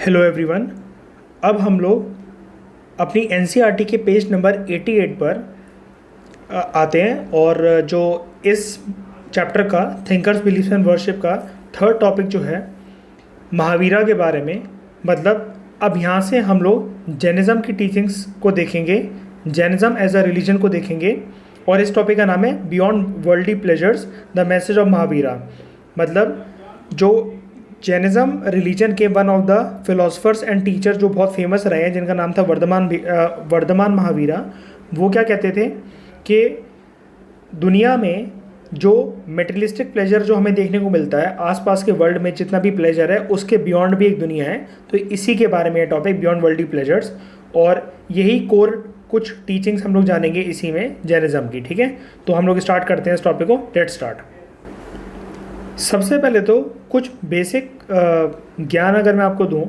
Hello everyone. अब हम लोग अपनी एनसीईआरटी के पेज नंबर 88 पर आते हैं और जो इस चैप्टर का थिंकर्स बिलीव्स एंड वर्शिप का थर्ड टॉपिक जो है महावीरा के बारे में। मतलब अब यहाँ से हम लोग जैनिज़्म की टीचिंग्स को देखेंगे, जैनिज़्म एज अ रिलीजन को देखेंगे और इस टॉपिक का नाम है beyond worldly pleasures the message of Mahavira. मतलब जो जैनिज़्म रिलीजन के one of the philosophers and teachers जो बहुत फेमस रहे हैं, जिनका नाम था वर्धमान महावीरा, वो क्या कहते थे कि दुनिया में जो मेटेरियलिस्टिक प्लेजर जो हमें देखने को मिलता है, आसपास के वर्ल्ड में जितना भी प्लेजर है उसके बियॉन्ड भी एक दुनिया है। तो इसी के बारे में ये टॉपिक बियॉन्ड वर्ल्डली प्लेजर्स, और यही कोर कुछ टीचिंग्स हम लोग जानेंगे इसी में जैनिज़्म की। ठीक है, तो हम लोग स्टार्ट करते हैं इस टॉपिक को। Let's start. सबसे पहले तो कुछ बेसिक ज्ञान अगर मैं आपको दूं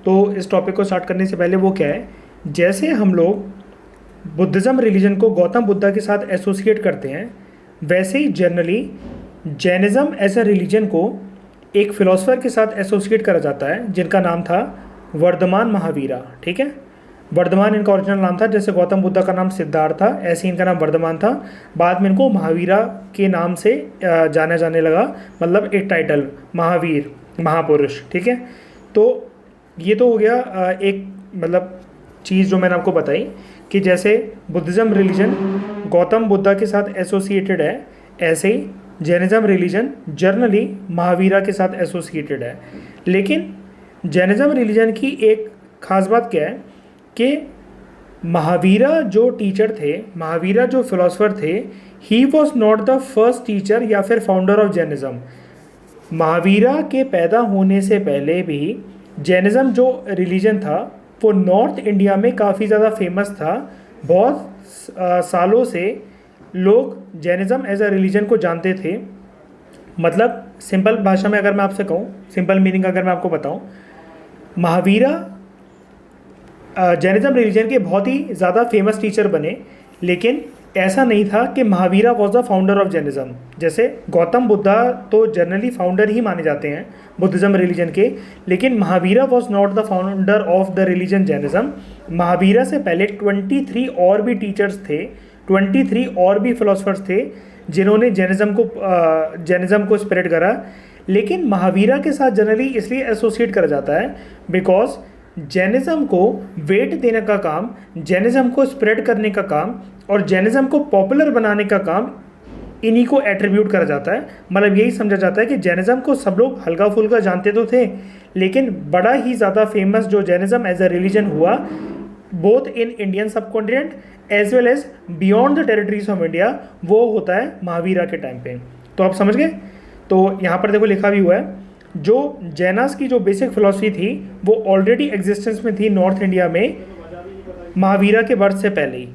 तो इस टॉपिक को स्टार्ट करने से पहले वो क्या है, जैसे हम लोग बुद्धिज़्म रिलीजन को गौतम बुद्धा के साथ एसोसिएट करते हैं, वैसे ही generally Jainism as a religion को एक फ़िलासफ़र के साथ एसोसिएट करा जाता है जिनका नाम था वर्धमान महावीरा। ठीक है, वर्धमान इनका ओरिजिनल नाम था। जैसे गौतम बुद्धा का नाम सिद्धार्थ था, ऐसे इनका नाम वर्धमान था। बाद में इनको महावीरा के नाम से जाना जाने लगा, मतलब एक टाइटल महावीर, महापुरुष। ठीक है, तो ये तो हो गया एक मतलब चीज़ जो मैंने आपको बताई कि जैसे बुद्धिज़्म रिलीजन गौतम बुद्धा के साथ एसोसिएटेड है, ऐसे ही जैनिज़्म रिलीजन जर्नली महावीरा के साथ एसोसिएटेड है। लेकिन जैनिज़्म रिलीजन की एक ख़ास बात क्या है कि महावीरा जो टीचर थे, महावीरा जो फिलोसफर थे, he was not the first teacher या फिर फाउंडर ऑफ जैनिज़्म। महावीरा के पैदा होने से पहले भी जैनिज़्म जो रिलीजन था वो नॉर्थ इंडिया में काफ़ी ज़्यादा फेमस था। बहुत सालों से लोग जैनिज़्म एज अ रिलीजन को जानते थे। मतलब सिंपल भाषा में अगर मैं आपसे कहूँ, सिंपल मीनिंग अगर मैं आपको बताऊँ, महावीरा जैनिज़्म रिलीजन के बहुत ही ज़्यादा फेमस टीचर बने, लेकिन ऐसा नहीं था कि Mahavira was the founder of Jainism. जैसे गौतम बुद्धा तो जनरली फाउंडर ही माने जाते हैं बुद्धिज़्म रिलीजन के, लेकिन Mahavira was not the founder of the religion Jainism. Mahavira से पहले 23 और भी टीचर्स थे, 23 और भी फिलोसफर्स थे जिन्होंने जैनिज़्म को स्प्रेड करा। लेकिन महावीरा के साथ जनरली इसलिए एसोसिएट करा जाता है बिकॉज जैनिज़्म को वेट देने का काम, जैनिज़्म को स्प्रेड करने का काम और जैनिज़्म को पॉपुलर बनाने का काम इन्हीं को एट्रीब्यूट करा जाता है। मतलब यही समझा जाता है कि जैनिज़्म को सब लोग हल्का फुल्का जानते तो थे, लेकिन बड़ा ही ज़्यादा फेमस जो जैनिज़्म एज अ रिलीजन हुआ both in Indian subcontinent as well as beyond the territories of India, वो होता है महावीरा के टाइम पे। तो आप समझ गए। तो यहाँ पर देखो लिखा भी हुआ है, जो जैनास की जो बेसिक फिलॉसफी थी वो ऑलरेडी एग्जिस्टेंस में थी नॉर्थ इंडिया में महावीरा के बर्थ से पहले ही।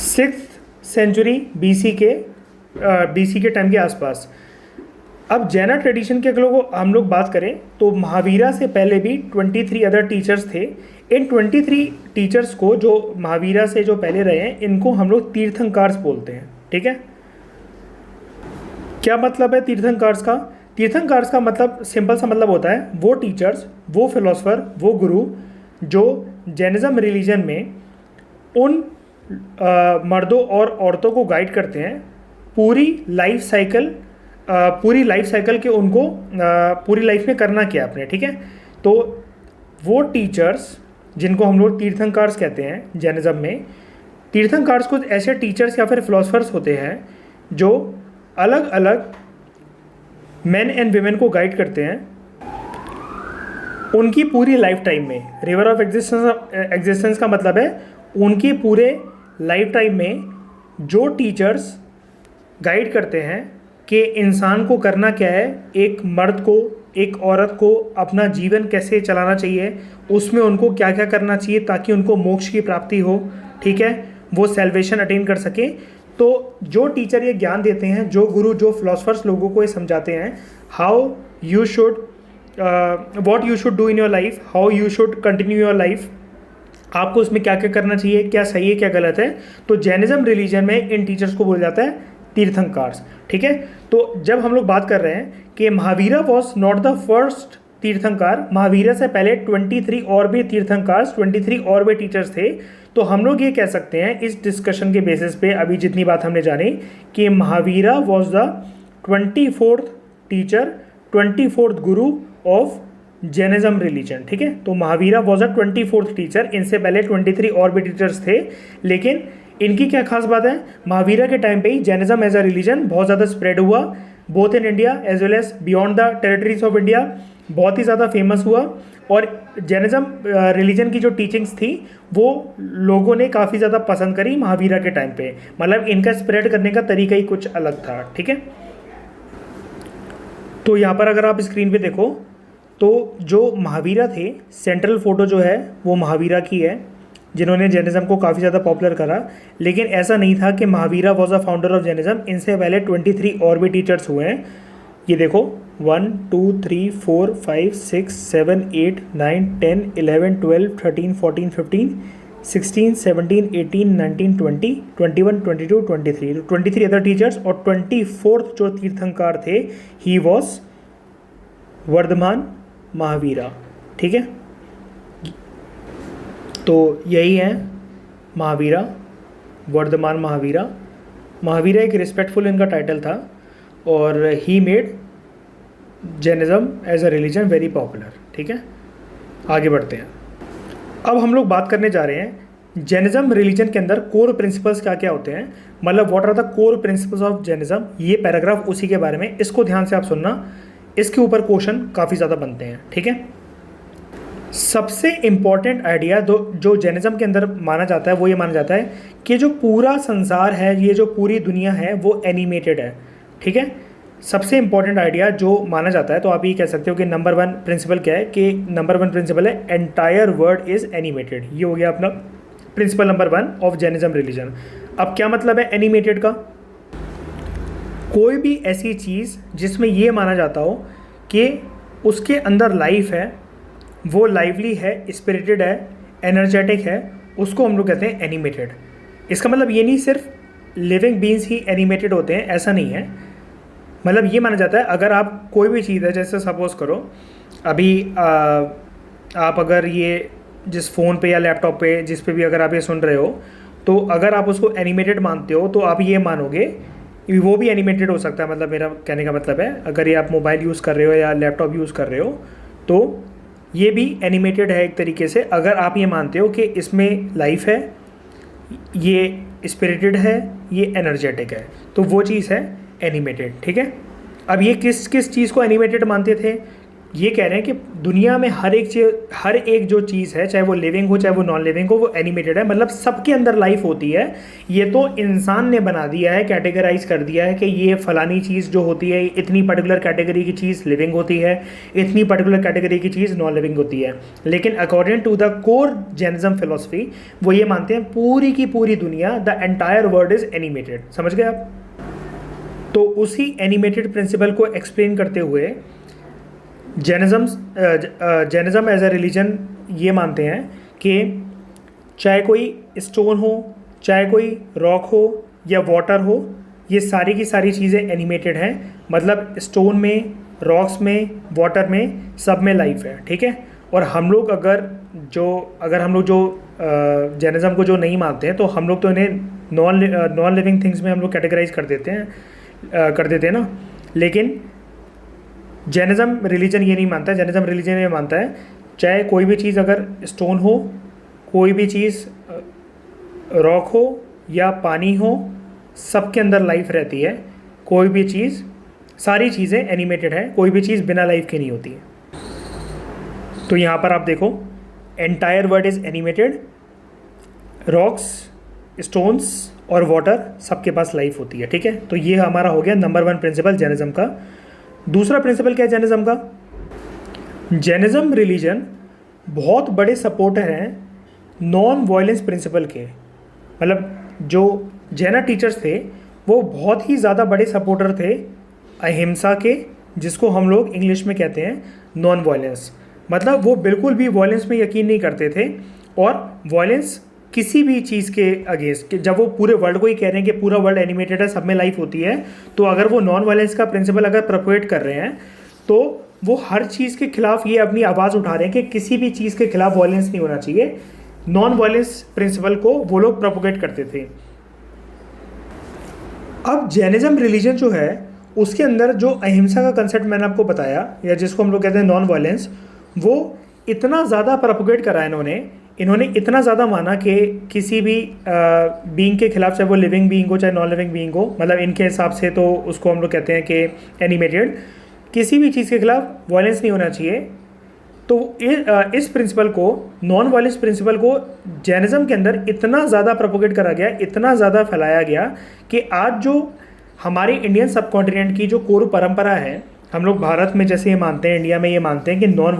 6th सेंचुरी बीसी के टाइम के आसपास। अब जैना ट्रेडिशन के अगर हम लोग बात करें तो महावीरा से पहले भी 23 अदर टीचर्स थे। इन 23 टीचर्स को जो महावीरा से जो पहले रहे हैं, इनको हम लोग तीर्थंकार्स बोलते हैं। ठीक है, क्या मतलब है तीर्थंकार्स का? तीर्थंकार्स का मतलब सिंपल सा मतलब होता है वो टीचर्स, वो फिलोसफर, वो गुरु जो जैनिज़्म रिलीजन में उन मर्दों और औरतों को गाइड करते हैं पूरी लाइफ साइकिल के उनको पूरी लाइफ में करना क्या अपने। ठीक है, तो वो टीचर्स जिनको हम लोग तीर्थंकार्स कहते हैं जैनिज़्म में, तीर्थंकार्स कुछ ऐसे टीचर्स या फिर फिलोसफर्स होते हैं जो अलग अलग मेन एंड वीमेन को गाइड करते हैं उनकी पूरी लाइफ टाइम में। रिवर ऑफ एग्जिस्टेंस का मतलब है उनकी पूरे लाइफ टाइम में जो टीचर्स गाइड करते हैं कि इंसान को करना क्या है, एक मर्द को, एक औरत को अपना जीवन कैसे चलाना चाहिए, उसमें उनको क्या क्या करना चाहिए ताकि उनको मोक्ष की प्राप्ति हो। ठीक है, वो सेल्वेशन अटेन कर सके। तो जो टीचर ये ज्ञान देते हैं, जो गुरु, जो फिलोसफर्स लोगों को ये समझाते हैं how you should what you should do in your life, how you should continue your life, आपको उसमें क्या क्या करना चाहिए, क्या सही है क्या गलत है। तो जैनिज़्म रिलीजन में इन टीचर्स को बोला जाता है तीर्थंकार्स। ठीक है, तो जब हम लोग बात कर रहे हैं कि Mahavira was not the first तीर्थंकर, महावीरा से पहले 23 और भी तीर्थंकर, 23 और भी टीचर्स थे। तो हम लोग ये कह सकते हैं इस डिस्कशन के बेसिस पे, अभी जितनी बात हमने जानी, कि Mahavira was the 24th teacher, 24th Guru of Jainism religion. ठीक है, तो Mahavira was the 24th teacher. इनसे पहले 23 और भी टीचर्स थे, लेकिन इनकी क्या खास बात है, महावीरा के टाइम पे ही जैनिज्म एज अ रिलीजन बहुत ज़्यादा स्प्रेड हुआ, both in India as well as beyond the territories of India, बहुत ही ज़्यादा फेमस हुआ। और जैनिज्म रिलीजन की जो टीचिंग्स थी वो लोगों ने काफ़ी ज़्यादा पसंद करी महावीरा के टाइम पे, मतलब इनका स्प्रेड करने का तरीका ही कुछ अलग था। ठीक है, तो यहाँ पर अगर आप स्क्रीन पे देखो तो जो महावीरा थे, सेंट्रल फोटो जो है वो महावीरा की है, जिन्होंने जैनिज्म को काफ़ी ज़्यादा पॉपुलर करा। लेकिन ऐसा नहीं था कि Mahavira was a founder of Jainism, इनसे पहले 23 और भी टीचर्स हुए हैं। ये देखो 1 2 3 4 5 6 7 8 9 10 11 12 13 14 15 16 17 18 19 20 21 22 23, 23 अदर टीचर्स। और 24th जो तीर्थंकर थे, ही वॉज वर्धमान महावीरा। ठीक है, तो यही है महावीरा, वर्धमान महावीरा। महावीरा एक रिस्पेक्टफुल इनका टाइटल था, और he made Jainism as a religion very popular. ठीक है, आगे बढ़ते हैं। अब हम लोग बात करने जा रहे हैं जैनिज्म रिलीजन के अंदर कोर प्रिंसिपल्स क्या क्या होते हैं, मतलब what are the core principles of Jainism. ये पैराग्राफ उसी के बारे में, इसको ध्यान से आप सुनना, इसके ऊपर क्वेश्चन काफ़ी ज़्यादा बनते हैं। ठीक है, सबसे इम्पॉर्टेंट आइडिया जो जैनिज्म के अंदर माना जाता है वो ये माना जाता है कि जो पूरा संसार है, ये जो पूरी दुनिया है वो एनिमेटेड है। ठीक है, सबसे इम्पॉर्टेंट आइडिया जो माना जाता है, तो आप ये कह सकते हो कि नंबर 1 प्रिंसिपल क्या है, कि नंबर 1 प्रिंसिपल है एंटायर वर्ल्ड इज़ एनिमेटेड। ये हो गया अपना principle number 1 of Jainism religion. अब क्या मतलब है एनिमेटेड का, कोई भी ऐसी चीज़ जिसमें ये माना जाता हो कि उसके अंदर लाइफ है, वो लाइवली है, स्पिरिटेड है, एनर्जेटिक है, उसको हम लोग कहते हैं एनिमेटेड। इसका मतलब ये नहीं सिर्फ लिविंग बीइंग्स ही एनिमेटेड होते हैं, ऐसा नहीं है। मतलब ये माना जाता है अगर आप कोई भी चीज़ है, जैसे सपोज़ करो अभी आप अगर ये जिस फ़ोन पे या लैपटॉप पे जिस पे भी अगर आप ये सुन रहे हो, तो अगर आप उसको एनिमेटेड मानते हो तो आप ये मानोगे वो भी एनिमेटेड हो सकता है। मतलब मेरा कहने का मतलब है, अगर ये आप मोबाइल यूज़ कर रहे हो या लैपटॉप यूज़ कर रहे हो तो ये भी एनिमेटेड है एक तरीके से, अगर आप ये मानते हो कि इसमें लाइफ है, ये स्पिरिटेड है, ये एनर्जेटिक है, तो वो चीज़ है एनिमेटेड। ठीक है, अब ये किस किस चीज़ को एनिमेटेड मानते थे, ये कह रहे हैं कि दुनिया में हर एक जो चीज़ है, चाहे वो लिविंग हो चाहे वो नॉन लिविंग हो, वो एनिमेटेड है। मतलब सबके अंदर लाइफ होती है। ये तो इंसान ने बना दिया है, कैटेगराइज कर दिया है कि ये फलानी चीज़ जो होती है, इतनी पर्टिकुलर कैटेगरी की चीज़ लिविंग होती है, इतनी पर्टिकुलर कैटेगरी की चीज़ नॉन लिविंग होती है। लेकिन according to the core Jainism philosophy, वो ये मानते हैं पूरी की पूरी दुनिया, the entire world is animated. समझ गए आप? तो उसी एनिमेटेड प्रिंसिपल को एक्सप्लेन करते हुए जैनिज्म एज अ रिलीजन ये मानते हैं कि चाहे कोई स्टोन हो, चाहे कोई रॉक हो या वाटर हो, ये सारी की सारी चीज़ें एनिमेटेड हैं। मतलब स्टोन में, रॉक्स में, वाटर में, सब में लाइफ है। ठीक है, और हम लोग अगर हम लोग जो जैनिज्म को जो नहीं मानते हैं, तो हम लोग तो इन्हें नॉन लिविंग थिंग्स में हम लोग कैटेगराइज कर देते हैं ना। लेकिन जैनिज्म रिलीजन ये नहीं मानता है। जैनिज्म रिलीजन ये मानता है चाहे कोई भी चीज़, अगर स्टोन हो, कोई भी चीज़ रॉक हो या पानी हो, सबके अंदर लाइफ रहती है। कोई भी चीज़, सारी चीज़ें एनिमेटेड है, कोई भी चीज़ बिना लाइफ के नहीं होती है। तो यहाँ पर आप देखो, entire world is animated, rocks, stones और वाटर, सबके पास लाइफ होती है। ठीक है, तो ये हमारा हो गया नंबर 1 प्रिंसिपल जैनिज्म का। दूसरा प्रिंसिपल क्या है जैनिज्म का? जैनिज्म रिलीजन बहुत बड़े सपोर्टर हैं नॉन वायलेंस प्रिंसिपल के। मतलब जो जैना टीचर्स थे वो बहुत ही ज़्यादा बड़े सपोर्टर थे अहिंसा के, जिसको हम लोग इंग्लिश में कहते हैं नॉन वायलेंस। मतलब वो बिल्कुल भी वायलेंस में यकीन नहीं करते थे, और वायलेंस किसी भी चीज़ के अगेंस्ट, जब वो पूरे वर्ल्ड को ही कह रहे हैं कि पूरा वर्ल्ड एनिमेटेड है, सब में लाइफ होती है, तो अगर वो नॉन वायलेंस का प्रिंसिपल अगर प्रोपोगेट कर रहे हैं, तो वो हर चीज़ के खिलाफ ये अपनी आवाज़ उठा रहे हैं कि किसी भी चीज़ के खिलाफ वायलेंस नहीं होना चाहिए। नॉन वायलेंस प्रिंसिपल को वो लोग प्रोपोगेट करते थे। अब जैनिज्म रिलीजन जो है उसके अंदर जो अहिंसा का कंसेप्ट मैंने आपको बताया, या जिसको हम लोग कहते हैं नॉन वायलेंस, वो इतना ज़्यादा प्रोपोगेट करा इन्होंने इतना ज़्यादा माना कि किसी भी बीइंग के खिलाफ, चाहे वो लिविंग बीइंग हो चाहे नॉन लिविंग बीइंग हो, मतलब इनके हिसाब से तो उसको हम लोग कहते हैं कि एनिमेटेड, किसी भी चीज़ के खिलाफ वायलेंस नहीं होना चाहिए। तो इस प्रिंसिपल को, नॉन वायलेंस प्रिंसिपल को जैनिज्म के अंदर इतना ज़्यादा प्रोपोगेट करा गया, इतना ज़्यादा फैलाया गया कि आज जो हमारी इंडियन सब कॉन्टिनेंट की जो कोर परंपरा है, हम लोग भारत में जैसे ये मानते हैं, इंडिया में ये मानते हैं कि नॉन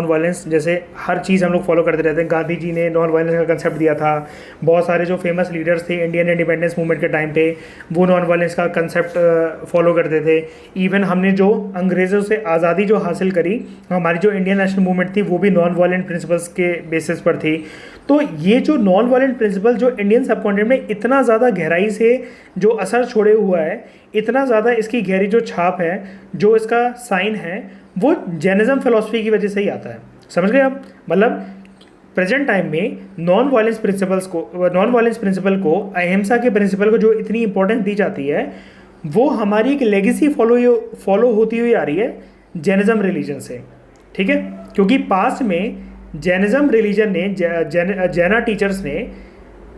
वायलेंस जैसे हर चीज़ हम लोग फॉलो करते रहते हैं। गांधी जी ने नॉन वायलेंस का कंसेप्ट दिया था, बहुत सारे जो फेमस लीडर्स थे इंडियन इंडिपेंडेंस मूवमेंट के टाइम पे वो नॉन वायलेंस का कंसेप्ट फॉलो करते थे। इवन हमने जो अंग्रेज़ों से आज़ादी जो हासिल करी, हमारी जो इंडियन नेशनल मूवमेंट थी वो भी नॉन वायलेंट प्रिंसिपल्स के बेसिस पर थी। तो ये जो नॉन वायलेंट प्रिंसिपल जो इंडियन सब कॉन्टिनेंट में इतना ज़्यादा गहराई से जो असर छोड़े हुआ है, इतना ज़्यादा इसकी गहरी जो छाप है, जो इसका साइन है, वो जैनिज्म फिलॉसफी की वजह से ही आता है। समझ गए आप? मतलब प्रेजेंट टाइम में नॉन वायलेंस प्रिंसिपल को, अहिंसा के प्रिंसिपल को जो इतनी इंपॉर्टेंस दी जाती है, वो हमारी एक लेगेसी फॉलो होती हुई आ रही है जैनिज्म रिलीजन से। ठीक है, क्योंकि पास्ट में जैनिज्म रिलीजन ने, जैना टीचर्स ने,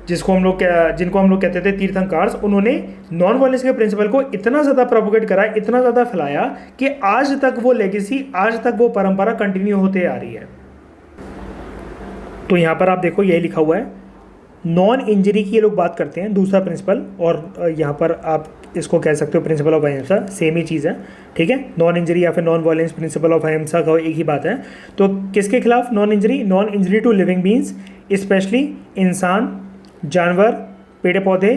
जिनको हम लोग कहते थे तीर्थंकर्स, उन्होंने नॉन वायलेंस के प्रिंसिपल को इतना ज़्यादा प्रोपोगेट करा, इतना ज़्यादा फैलाया कि आज तक वो लेगेसी, आज तक वो परंपरा कंटिन्यू होते आ रही है। तो यहाँ पर आप देखो यही लिखा हुआ है, नॉन इंजरी की ये लोग बात करते हैं, दूसरा प्रिंसिपल, और यहाँ पर आप इसको कह सकते हो प्रिंसिपल ऑफ अहिंसा, सेम ही चीज़ है। ठीक है, नॉन इंजरी या फिर नॉन वायलेंस प्रिंसिपल ऑफ अहिंसा का एक ही बात है। तो किसके खिलाफ non injury to living beings, specially इंसान, जानवर, पेड़ पौधे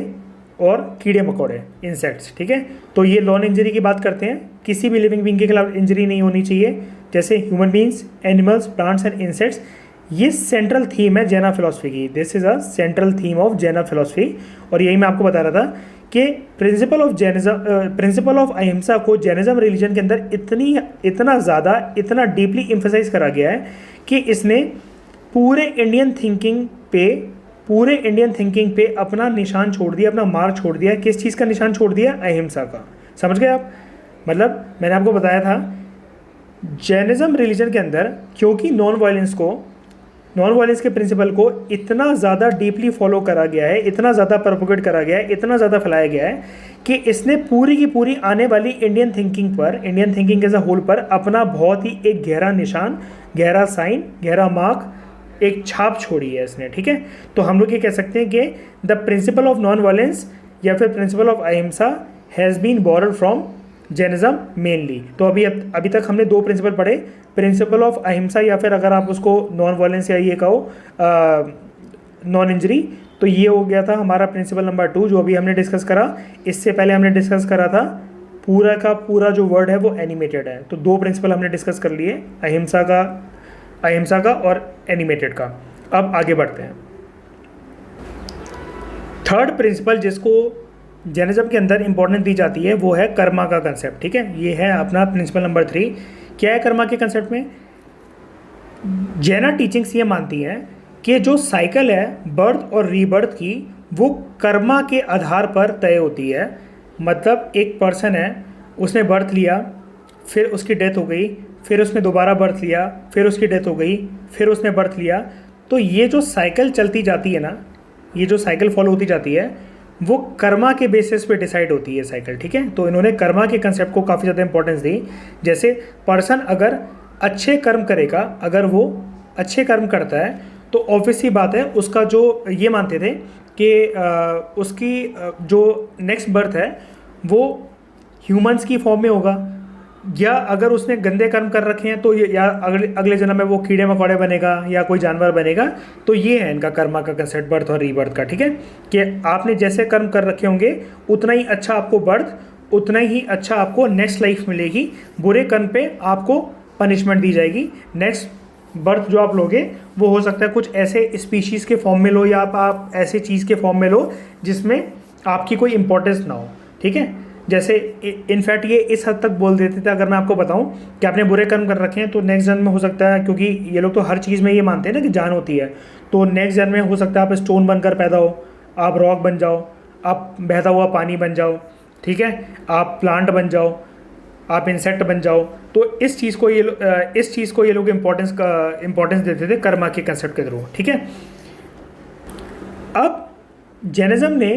और कीड़े मकोड़े, इंसेक्ट्स। ठीक है, तो ये नॉन इंजरी की बात करते हैं, किसी भी लिविंग बींग के खिलाफ इंजरी नहीं होनी चाहिए, जैसे human beings, animals, plants and insects. ये सेंट्रल थीम है जैना फिलॉसफी की, this is a central theme of जैना फिलॉसफी। और यही मैं आपको बता रहा था कि प्रिंसिपल ऑफ अहिंसा को जैनिज्म रिलीजन के अंदर इतना ज़्यादा, इतना डीपली एम्फेसाइज करा गया है कि इसने पूरे इंडियन थिंकिंग पे अपना निशान छोड़ दिया, अपना मार्क छोड़ दिया। किस चीज़ का निशान छोड़ दिया? अहिंसा का। समझ गए आप? मतलब मैंने आपको बताया था जैनिज्म रिलीजन के अंदर, क्योंकि नॉन वायलेंस के प्रिंसिपल को इतना ज़्यादा डीपली फॉलो करा गया है, इतना ज़्यादा प्रोपोगेट करा गया है, इतना ज़्यादा फैलाया गया है कि इसने पूरी की पूरी आने वाली Indian thinking as a whole पर अपना बहुत ही एक गहरा निशान, गहरा साइन, गहरा मार्क, एक छाप छोड़ी है इसने। ठीक है, तो हम लोग ये कह सकते हैं कि the principle of non violence या फिर principle of ahimsa has been borrowed from Jainism mainly. तो अभी तक हमने दो प्रिंसिपल पढ़े, प्रिंसिपल ऑफ अहिंसा, या फिर अगर आप उसको नॉन वायलेंस या ये कहो नॉन इंजरी, तो ये हो गया था हमारा प्रिंसिपल नंबर 2 जो अभी हमने डिस्कस करा। इससे पहले हमने डिस्कस करा था पूरा का पूरा जो वर्ड है वो एनिमेटेड है। तो दो प्रिंसिपल हमने डिस्कस कर लिए, अहिंसा का और एनिमेटेड का। अब आगे बढ़ते हैं। थर्ड प्रिंसिपल जिसको जैनिज्म के अंदर इंपॉर्टेंस दी जाती है वो है कर्मा का कंसेप्ट। ठीक है, ये है अपना प्रिंसिपल नंबर 3। क्या है कर्मा के कंसेप्ट में? जैना टीचिंग्स ये मानती हैं कि जो साइकिल है बर्थ और रीबर्थ की, वो कर्मा के आधार पर तय होती है। मतलब एक पर्सन है, उसने बर्थ लिया, फिर उसकी डेथ हो गई, फिर उसने दोबारा बर्थ लिया, फिर उसकी डेथ हो गई, फिर उसने बर्थ लिया। तो ये जो साइकिल चलती जाती है ना, ये जो साइकिल फॉलो होती जाती है, वो कर्मा के बेसिस पे डिसाइड होती है साइकिल। ठीक है, तो इन्होंने कर्मा के कंसेप्ट को काफ़ी ज़्यादा इंपॉर्टेंस दी। जैसे पर्सन अगर अच्छे कर्म करेगा, अगर वो अच्छे कर्म करता है, तो ऑब्वियस सी बात है उसका जो ये मानते थे कि उसकी जो नेक्स्ट बर्थ है वो ह्यूमंस की फॉर्म में होगा, या अगर उसने गंदे कर्म कर रखे हैं तो या अगले जन्म में वो कीड़े मकोड़े बनेगा या कोई जानवर बनेगा। तो ये है इनका कर्मा का कंसेप्ट बर्थ और रीबर्थ का। ठीक है, कि आपने जैसे कर्म कर रखे होंगे उतना ही अच्छा आपको बर्थ, उतना ही अच्छा आपको नेक्स्ट लाइफ मिलेगी। बुरे कर्म पे आपको पनिशमेंट दी जाएगी। नेक्स्ट बर्थ जो आप लोगे वो हो सकता है कुछ ऐसे स्पीशीज़ के फॉर्म में लो, या आप ऐसे चीज़ के फॉर्म में लो जिसमें आपकी कोई इंपॉर्टेंस ना हो। ठीक है, जैसे इनफैक्ट ये इस हद तक बोल देते थे, अगर मैं आपको बताऊं कि आपने बुरे कर्म कर रखे हैं तो नेक्स्ट जन्म में हो सकता है, क्योंकि ये लोग तो हर चीज़ में ये मानते हैं ना कि जान होती है, तो नेक्स्ट जन्म में हो सकता है आप स्टोन बनकर पैदा हो, आप रॉक बन जाओ, आप बहता हुआ पानी बन जाओ, ठीक है, आप प्लांट बन जाओ, आप इंसेक्ट बन जाओ। तो इस चीज़ को ये लोग इम्पोर्टेंस देते थे कर्मा के कंसेप्ट के थ्रू, ठीक है। अब जैनिज्म ने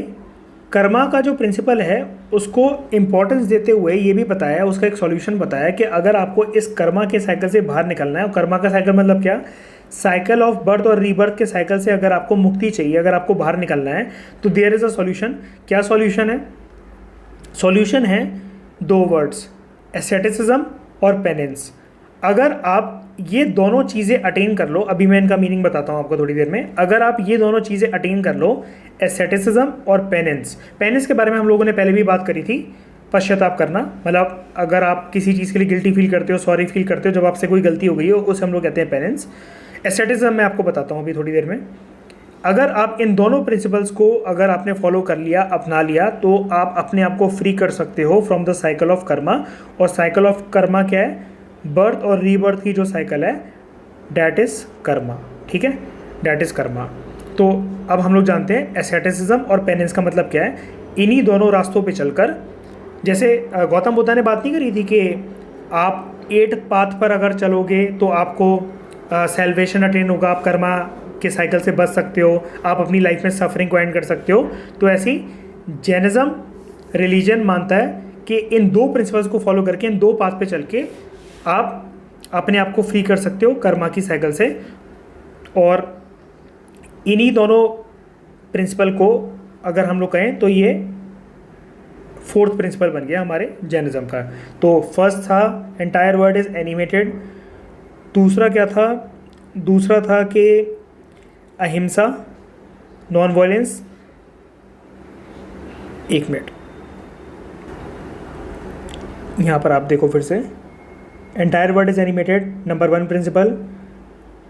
कर्मा का जो प्रिंसिपल है उसको इम्पोर्टेंस देते हुए ये भी बताया, उसका एक सॉल्यूशन बताया कि अगर आपको इस कर्मा के साइकिल से बाहर निकलना है, और कर्मा का साइकिल मतलब क्या, साइकिल ऑफ बर्थ और रीबर्थ के साइकिल से अगर आपको मुक्ति चाहिए, अगर आपको बाहर निकलना है, तो देयर इज़ अ सॉल्यूशन। क्या सॉल्यूशन है? सॉल्यूशन है दो वर्ड्स, एस्थेटिसिज्म और पेनेंस। अगर आप ये दोनों चीज़ें अटेन कर लो, अभी मैं इनका मीनिंग बताता हूँ आपको थोड़ी देर में, अगर आप ये दोनों चीज़ें अटेन कर लो, एस्थेटिसिज्म और पेनेंस। पेनेंस के बारे में हम लोगों ने पहले भी बात करी थी, पश्चाताप करना, मतलब अगर आप किसी चीज़ के लिए गिल्टी फील करते हो, सॉरी फील करते हो जब आपसे कोई गलती हो गई हो, उसे हम लोग कहते हैं पेनेंस। एस्थेटिसिज्म मैं आपको बताता हूँ अभी थोड़ी देर में। अगर आप इन दोनों प्रिंसिपल्स को अगर आपने फॉलो कर लिया, अपना लिया, तो आप अपने आप को फ्री कर सकते हो from the cycle of Karma. और साइकिल ऑफ कर्मा क्या है? बर्थ और रीबर्थ की जो साइकिल है, डैट इज़ कर्मा, ठीक है, डैट इज़ कर्मा। तो अब हम लोग जानते हैं एस्थेटिसिज्म और पेनेंस का मतलब क्या है। इन्हीं दोनों रास्तों पे चलकर, जैसे गौतम बुद्धा ने बात नहीं करी थी कि आप 8 पाथ पर अगर चलोगे तो आपको सेल्वेशन अटेन होगा, आप कर्मा के साइकिल से बच सकते हो, आप अपनी लाइफ में सफरिंग को एंड कर सकते हो। तो ऐसी जैनिज्म रिलीजन मानता है कि इन दो प्रिंसिपल्स को फॉलो करके, इन दो पाथ पे चल के आप अपने आप को फ्री कर सकते हो कर्मा की साइकिल से। और इन्हीं दोनों प्रिंसिपल को अगर हम लोग कहें तो ये फोर्थ प्रिंसिपल बन गया हमारे जैनिज्म का। तो फर्स्ट था एंटायर वर्ल्ड इज़ एनिमेटेड, दूसरा क्या था? दूसरा था कि अहिंसा, नॉन वायलेंस। एक मिनट, यहाँ पर आप देखो फिर से, entire world is animated number 1 principle,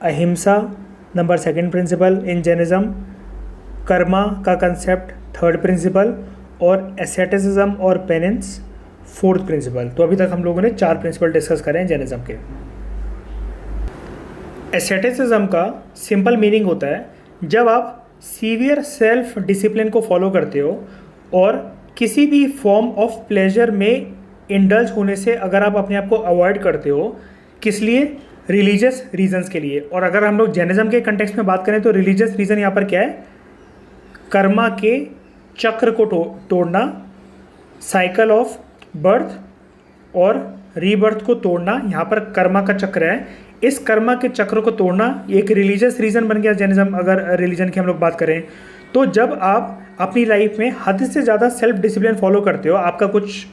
ahimsa number 2 principle in Jainism, karma का कंसेप्ट 3rd प्रिंसिपल, और एस्थेटिसिज्म और पेनेंस 4th प्रिंसिपल। तो अभी तक हम लोगों ने 4 प्रिंसिपल डिस्कस करे हैं जैनिज्म के। एस्थेटिसिज्म का सिंपल मीनिंग होता है जब आप सीवियर सेल्फ डिसिप्लिन को फॉलो करते हो और किसी भी फॉर्म ऑफ प्लेजर में इंडल्ज होने से अगर आप अपने आप को अवॉइड करते हो, किस लिए? रिलीजियस रीजंस के लिए। और अगर हम लोग जैनिज्म के कंटेक्स्ट में बात करें तो रिलीजियस रीजन यहाँ पर क्या है? कर्मा के चक्र को तोड़ना, साइकिल ऑफ बर्थ और रीबर्थ को तोड़ना, यहाँ पर कर्मा का चक्र है। इस कर्मा के चक्र को तोड़ना एक रिलीजियस रीजन बन गया जैनिज्म, अगर रिलीजन की हम लोग बात करें तो। जब आप अपनी लाइफ में हद से ज़्यादा सेल्फ डिसिप्लिन फॉलो करते हो, आपका कुछ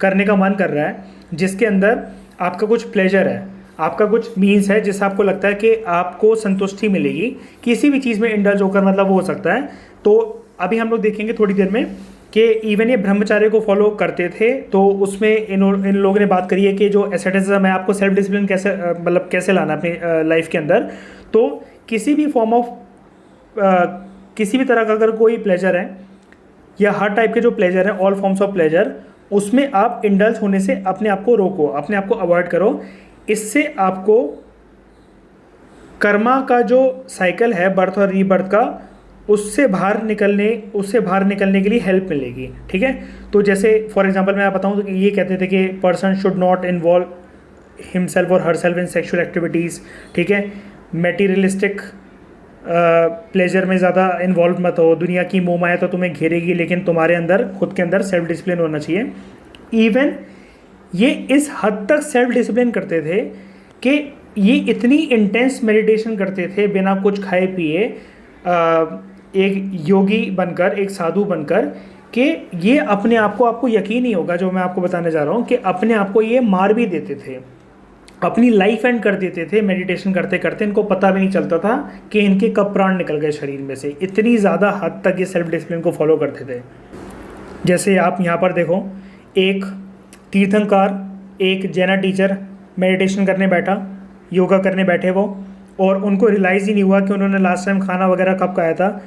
करने का मन कर रहा है जिसके अंदर आपका कुछ प्लेजर है, आपका कुछ मीन्स है जिससे आपको लगता है कि आपको संतुष्टि मिलेगी किसी भी चीज़ में इंडल्ज होकर, मतलब वो हो सकता है। तो अभी हम लोग देखेंगे थोड़ी देर में कि इवन ये ब्रह्मचार्य को फॉलो करते थे, तो उसमें इन लोगों ने बात करी है कि जो एस्थेटिसिज्म है, आपको सेल्फ डिसिप्लिन कैसे मतलब कैसे लाना अपनी लाइफ के अंदर। तो किसी भी फॉर्म ऑफ किसी भी तरह का अगर कोई प्लेजर है या हर टाइप के जो प्लेजर है, ऑल फॉर्म्स ऑफ प्लेजर, उसमें आप इंडल्ज होने से अपने आप को रोको, अपने आप को अवॉइड करो। इससे आपको कर्मा का जो साइकिल है बर्थ और रीबर्थ का, उससे बाहर निकलने के लिए हेल्प मिलेगी, ठीक है। तो जैसे फॉर एग्जांपल मैं बताऊं तो ये कहते थे कि person should not involve himself और हरसेल्फ इन सेक्सुअल एक्टिविटीज़, ठीक है। मटेरियलिस्टिक प्लेजर में ज़्यादा इन्वॉल्व मत हो, दुनिया की मोह माया तो तुम्हें घेरेगी, लेकिन तुम्हारे अंदर खुद के अंदर सेल्फ डिसिप्लिन होना चाहिए। इवन ये इस हद तक सेल्फ डिसिप्लिन करते थे कि ये इतनी इंटेंस मेडिटेशन करते थे बिना कुछ खाए पिए, एक योगी बनकर, एक साधु बनकर, कि ये अपने आप को, आपको यकीन नहीं होगा जो मैं आपको बताने जा रहा हूँ, कि अपने आप को ये मार भी देते थे, अपनी लाइफ एंड कर देते थे मेडिटेशन करते करते। इनको पता भी नहीं चलता था कि इनके कब प्राण निकल गए शरीर में से, इतनी ज़्यादा हद तक ये सेल्फ डिसिप्लिन को फॉलो करते थे। जैसे आप यहाँ पर देखो, एक तीर्थंकर, एक जैना टीचर मेडिटेशन करने बैठा, योगा करने बैठे वो, और उनको रियलाइज़ ही नहीं हुआ कि उन्होंने लास्ट टाइम खाना वगैरह कब खाया था।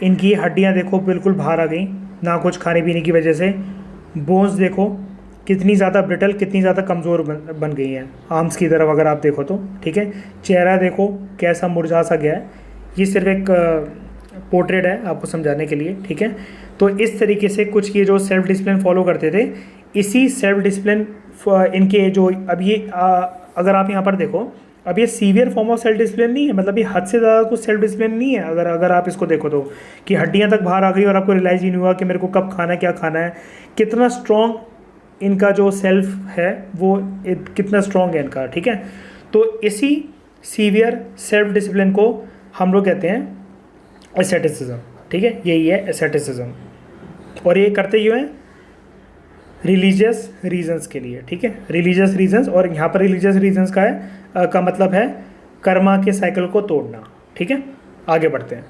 इनकी हड्डियाँ देखो बिल्कुल बाहर आ गई, ना कुछ खाने पीने की वजह से, बोन्स देखो कितनी ज़्यादा ब्रिटल, कितनी ज़्यादा कमज़ोर बन गई हैं आर्म्स की तरफ अगर आप देखो तो, ठीक है। चेहरा देखो कैसा मुरझा सा गया है। ये सिर्फ एक पोर्ट्रेट है आपको समझाने के लिए, ठीक है। तो इस तरीके से कुछ ये जो सेल्फ डिसिप्लिन फॉलो करते थे, इसी सेल्फ डिसिप्लिन इनके जो अब ये अगर आप यहाँ पर देखो, अब ये severe form of self discipline नहीं है, मतलब ये हद से ज़्यादा कुछ सेल्फ डिसिप्लिन नहीं है। अगर आप इसको देखो तो, कि हड्डियाँ तक बाहर आ गई और आपको रियलाइज़ ही नहीं हुआ कि मेरे को कब खाना है, क्या खाना है। कितना स्ट्रॉन्ग इनका जो सेल्फ है वो कितना स्ट्रॉन्ग है इनका, ठीक है। तो इसी सीवियर सेल्फ डिसिप्लिन को हम लोग कहते हैं एसेटिसिज्म, ठीक है। यही है एसेटिसिज्म, और ये करते ही हैं रिलीजियस रीजंस के लिए, ठीक है। रिलीजियस रीजंस, और यहाँ पर रिलीजियस रीजंस का मतलब है कर्मा के साइकिल को तोड़ना, ठीक है। आगे बढ़ते हैं।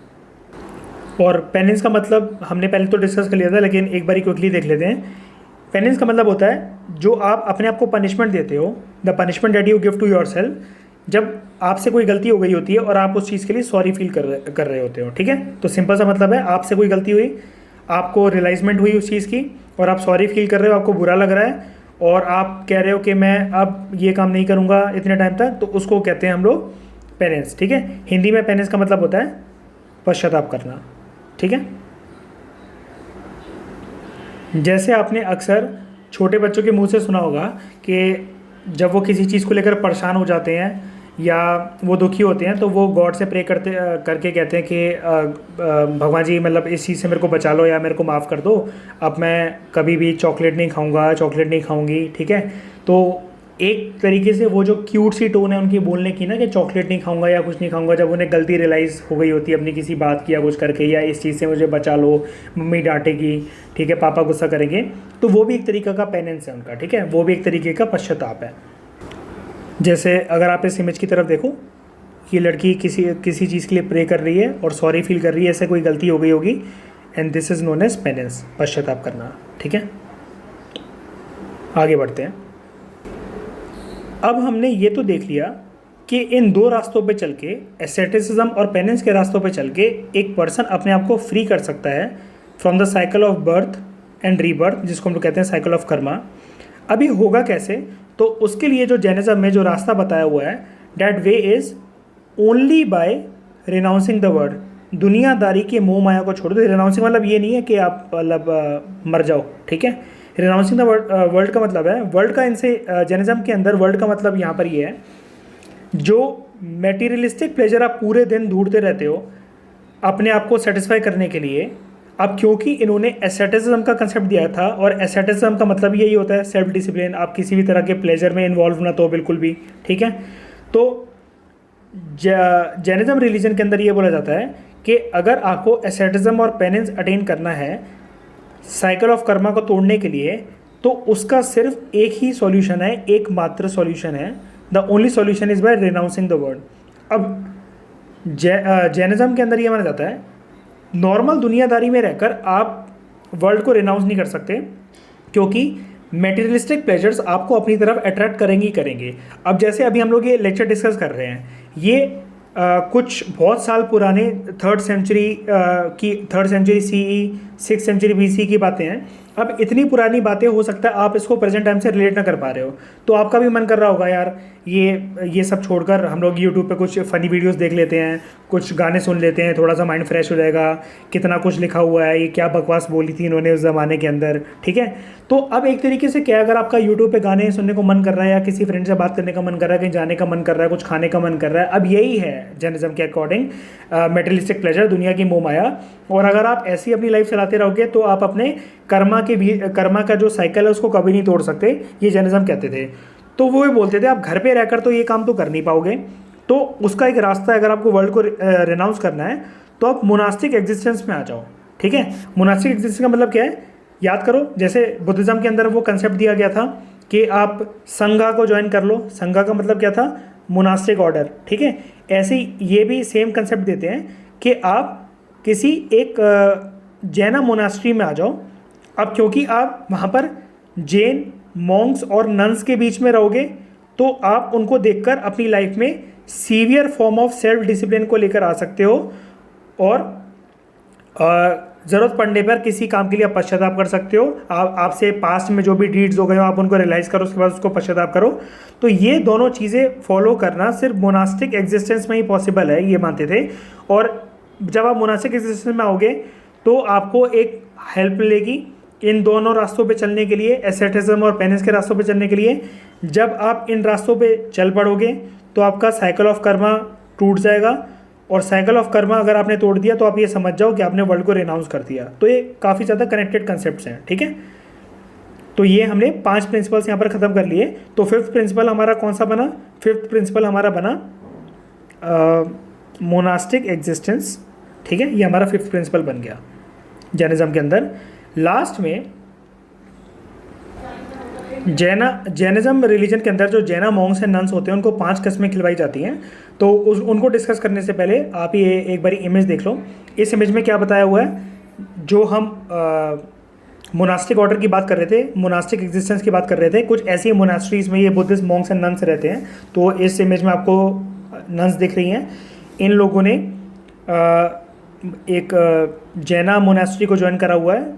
और पेनिंस का मतलब हमने पहले तो डिस्कस कर लिया था, लेकिन एक बारी क्विकली देख लेते हैं। पेनिंस का मतलब होता है जो आप अपने आप को पनिशमेंट देते हो, the punishment that you give to yourself, जब आपसे कोई गलती हो गई होती है और आप उस चीज़ के लिए सॉरी फील कर रहे होते हो, ठीक है। तो सिंपल सा मतलब है, आपसे कोई गलती हुई, आपको रियलाइजमेंट हुई उस चीज़ की, और आप सॉरी फील कर रहे हो, आपको बुरा लग रहा है, और आप कह रहे हो कि मैं अब ये काम नहीं करूँगा इतने टाइम तक, तो उसको कहते हैं हम लोग पेनेंस, ठीक है। हिंदी में पेनेंस का मतलब होता है पश्चाताप करना, ठीक है। जैसे आपने अक्सर छोटे बच्चों के मुंह से सुना होगा कि जब वो किसी चीज़ को लेकर परेशान हो जाते हैं या वो दुखी होते हैं, तो वो गॉड से प्रे करके कहते हैं कि भगवान जी मतलब इस चीज़ से मेरे को बचा लो या मेरे को माफ़ कर दो, अब मैं कभी भी चॉकलेट नहीं खाऊंगा, चॉकलेट नहीं खाऊंगी, ठीक है। तो एक तरीके से वो जो क्यूट सी टोन है उनकी बोलने की ना, कि चॉकलेट नहीं खाऊंगा या कुछ नहीं खाऊंगा, जब उन्हें गलती रियलाइज़ हो गई होती है अपनी किसी बात की या कुछ करके, या इस चीज़ से मुझे बचा लो, मम्मी डांटेगी, ठीक है, पापा गुस्सा करेंगे, तो वो भी एक तरीका का पेनेंस है उनका, ठीक है। वो भी एक तरीके का पश्चाताप है। जैसे अगर आप इस इमेज की तरफ देखो, ये लड़की किसी चीज़ के लिए प्रे कर रही है और सॉरी फील कर रही है, ऐसे कोई गलती हो गई होगी, and this is known as penance, पश्चाताप करना, ठीक है। आगे बढ़ते हैं। अब हमने ये तो देख लिया कि इन दो रास्तों पे चल के, एसेटिसिज्म और पेनेंस के रास्तों पे चल के, एक पर्सन अपने आप को फ्री कर सकता है from the cycle of birth and rebirth, जिसको हम लोग कहते हैं साइकिल ऑफ कर्मा। अभी होगा कैसे? तो उसके लिए जो जैनिज्म में जो रास्ता बताया हुआ है, that way is only by renouncing the word, दुनियादारी के मोह माया को छोड़ दो। रिनाउंसिंग मतलब ये नहीं है कि आप मतलब मर जाओ, ठीक है। रिनाउंसिंग द वर्ल्ड का मतलब है, वर्ल्ड का इनसे जैनिज्म के अंदर वर्ल्ड का मतलब यहाँ पर ये है, जो मेटीरियलिस्टिक प्लेजर आप पूरे दिन ढूंढते रहते हो अपने आप को सेटिस्फाई करने के लिए। अब क्योंकि इन्होंने एसेटिसिज्म का कंसेप्ट दिया था, और एसेटिसिज्म का मतलब यही होता है सेल्फ डिसिप्लिन, आप किसी भी तरह के प्लेजर में इन्वॉल्व ना तो बिल्कुल भी, ठीक है। तो जैनिज्म रिलीजन के अंदर ये बोला जाता है कि अगर आपको एसेटिज्म और पेनेंस अटेन करना है साइकिल ऑफ कर्मा को तोड़ने के लिए, तो उसका सिर्फ एक ही सॉल्यूशन है, एकमात्र सॉल्यूशन है, the only solution is by renouncing the word. अब जैनिज्म के अंदर ये माना जाता है, नॉर्मल दुनियादारी में रहकर आप वर्ल्ड को रिनाउंस नहीं कर सकते, क्योंकि मेटीरियलिस्टिक प्लेजर्स आपको अपनी तरफ अट्रैक्ट करेंगे ही करेंगे। अब जैसे अभी हम लोग ये लेक्चर डिस्कस कर रहे हैं, ये कुछ बहुत साल पुराने third century CE, 6th century BC की बातें हैं। अब इतनी पुरानी बातें, हो सकता है आप इसको प्रेजेंट टाइम से रिलेट ना कर पा रहे हो, तो आपका भी मन कर रहा होगा यार ये सब छोड़कर हम लोग यूट्यूब पे कुछ फ़नी वीडियोस देख लेते हैं, कुछ गाने सुन लेते हैं, थोड़ा सा माइंड फ्रेश हो जाएगा, कितना कुछ लिखा हुआ है, ये क्या बकवास बोली थी इन्होंने उस ज़माने के अंदर, ठीक है। तो अब एक तरीके से क्या, अगर आपका यूट्यूब पे गाने सुनने को मन कर रहा है, या किसी फ्रेंड से बात करने का मन कर रहा है, कहीं जाने का मन कर रहा है, कुछ खाने का मन कर रहा है, अब यही है जैनिज्म के अकॉर्डिंग मेटेरियलिस्टिक प्लेजर, दुनिया की मोह माया। और अगर आप ऐसी अपनी लाइफ चलाते रहोगे तो आप अपने कर्मा का जो साइकिल है उसको कभी नहीं तोड़ सकते, ये जैनिज्म कहते थे। तो वो भी बोलते थे आप घर पे रहकर तो ये काम तो कर नहीं पाओगे, तो उसका एक रास्ता है, अगर आपको वर्ल्ड को रिनाउंस करना है तो आप मोनास्टिक एग्जिस्टेंस में आ जाओ, ठीक है। मोनास्टिक एग्जिस्टेंस का मतलब क्या है, याद करो, जैसे बुद्धिज़्म के अंदर वो कंसेप्ट दिया गया था कि आप संघा को ज्वाइन कर लो। संघा का मतलब क्या था, मोनास्टिक ऑर्डर, ठीक है। ऐसे ही ये भी सेम कंसेप्ट देते हैं कि आप किसी एक जैना मोनास्ट्री में आ जाओ। अब क्योंकि आप वहाँ पर जैन मॉन्क्स और नन्स के बीच में रहोगे, तो आप उनको देखकर अपनी लाइफ में severe form of self discipline को लेकर आ सकते हो, और ज़रूरत पड़ने पर किसी काम के लिए आप पश्चाताप कर सकते हो। आप आपसे पास्ट में जो भी डीड्स हो गए हो आप उनको रियलाइज़ करो, उसके बाद उसको पश्चाताप करो। तो ये दोनों चीज़ें फॉलो करना सिर्फ मोनास्टिक एग्जिस्टेंस में ही पॉसिबल है, ये मानते थे। और जब आप मोनास्टिक एग्जिस्टेंस में आओगे तो आपको एक हेल्प मिलेगी इन दोनों रास्तों पे चलने के लिए, एसेटिज्म और पेनेंस के रास्तों पे चलने के लिए। जब आप इन रास्तों पे चल पड़ोगे तो आपका साइकिल ऑफ कर्मा टूट जाएगा, और साइकिल ऑफ कर्मा अगर आपने तोड़ दिया तो आप ये समझ जाओ कि आपने वर्ल्ड को रिनाउंस कर दिया। तो ये काफ़ी ज़्यादा कनेक्टेड कंसेप्ट्स हैं, ठीक है। तो ये हमने 5 प्रिंसिपल्स यहाँ पर ख़त्म कर लिए। तो फिफ्थ प्रिंसिपल हमारा कौन सा बना? फिफ्थ प्रिंसिपल हमारा बना मोनास्टिक एग्जिस्टेंस, ठीक है। ये हमारा फिफ्थ प्रिंसिपल बन गया जैनिज्म के अंदर। लास्ट में जैनिज्म रिलीजन के अंदर जो जैना मॉन्क्स एंड नन्स होते हैं उनको 5 कस्में खिलवाई जाती हैं। तो उनको डिस्कस करने से पहले आप ये एक बारी इमेज देख लो। इस इमेज में क्या बताया हुआ है? जो हम मोनास्टिक ऑर्डर की बात कर रहे थे, मोनास्टिक एग्जिस्टेंस की बात कर रहे थे, कुछ ऐसी मोनास्ट्रीज में ये बुद्धिस्ट मॉन्क्स एंड नन्स रहते हैं। तो इस इमेज में आपको नन्स दिख रही हैं। इन लोगों ने एक जैना मोनास्ट्री को ज्वाइन करा हुआ है।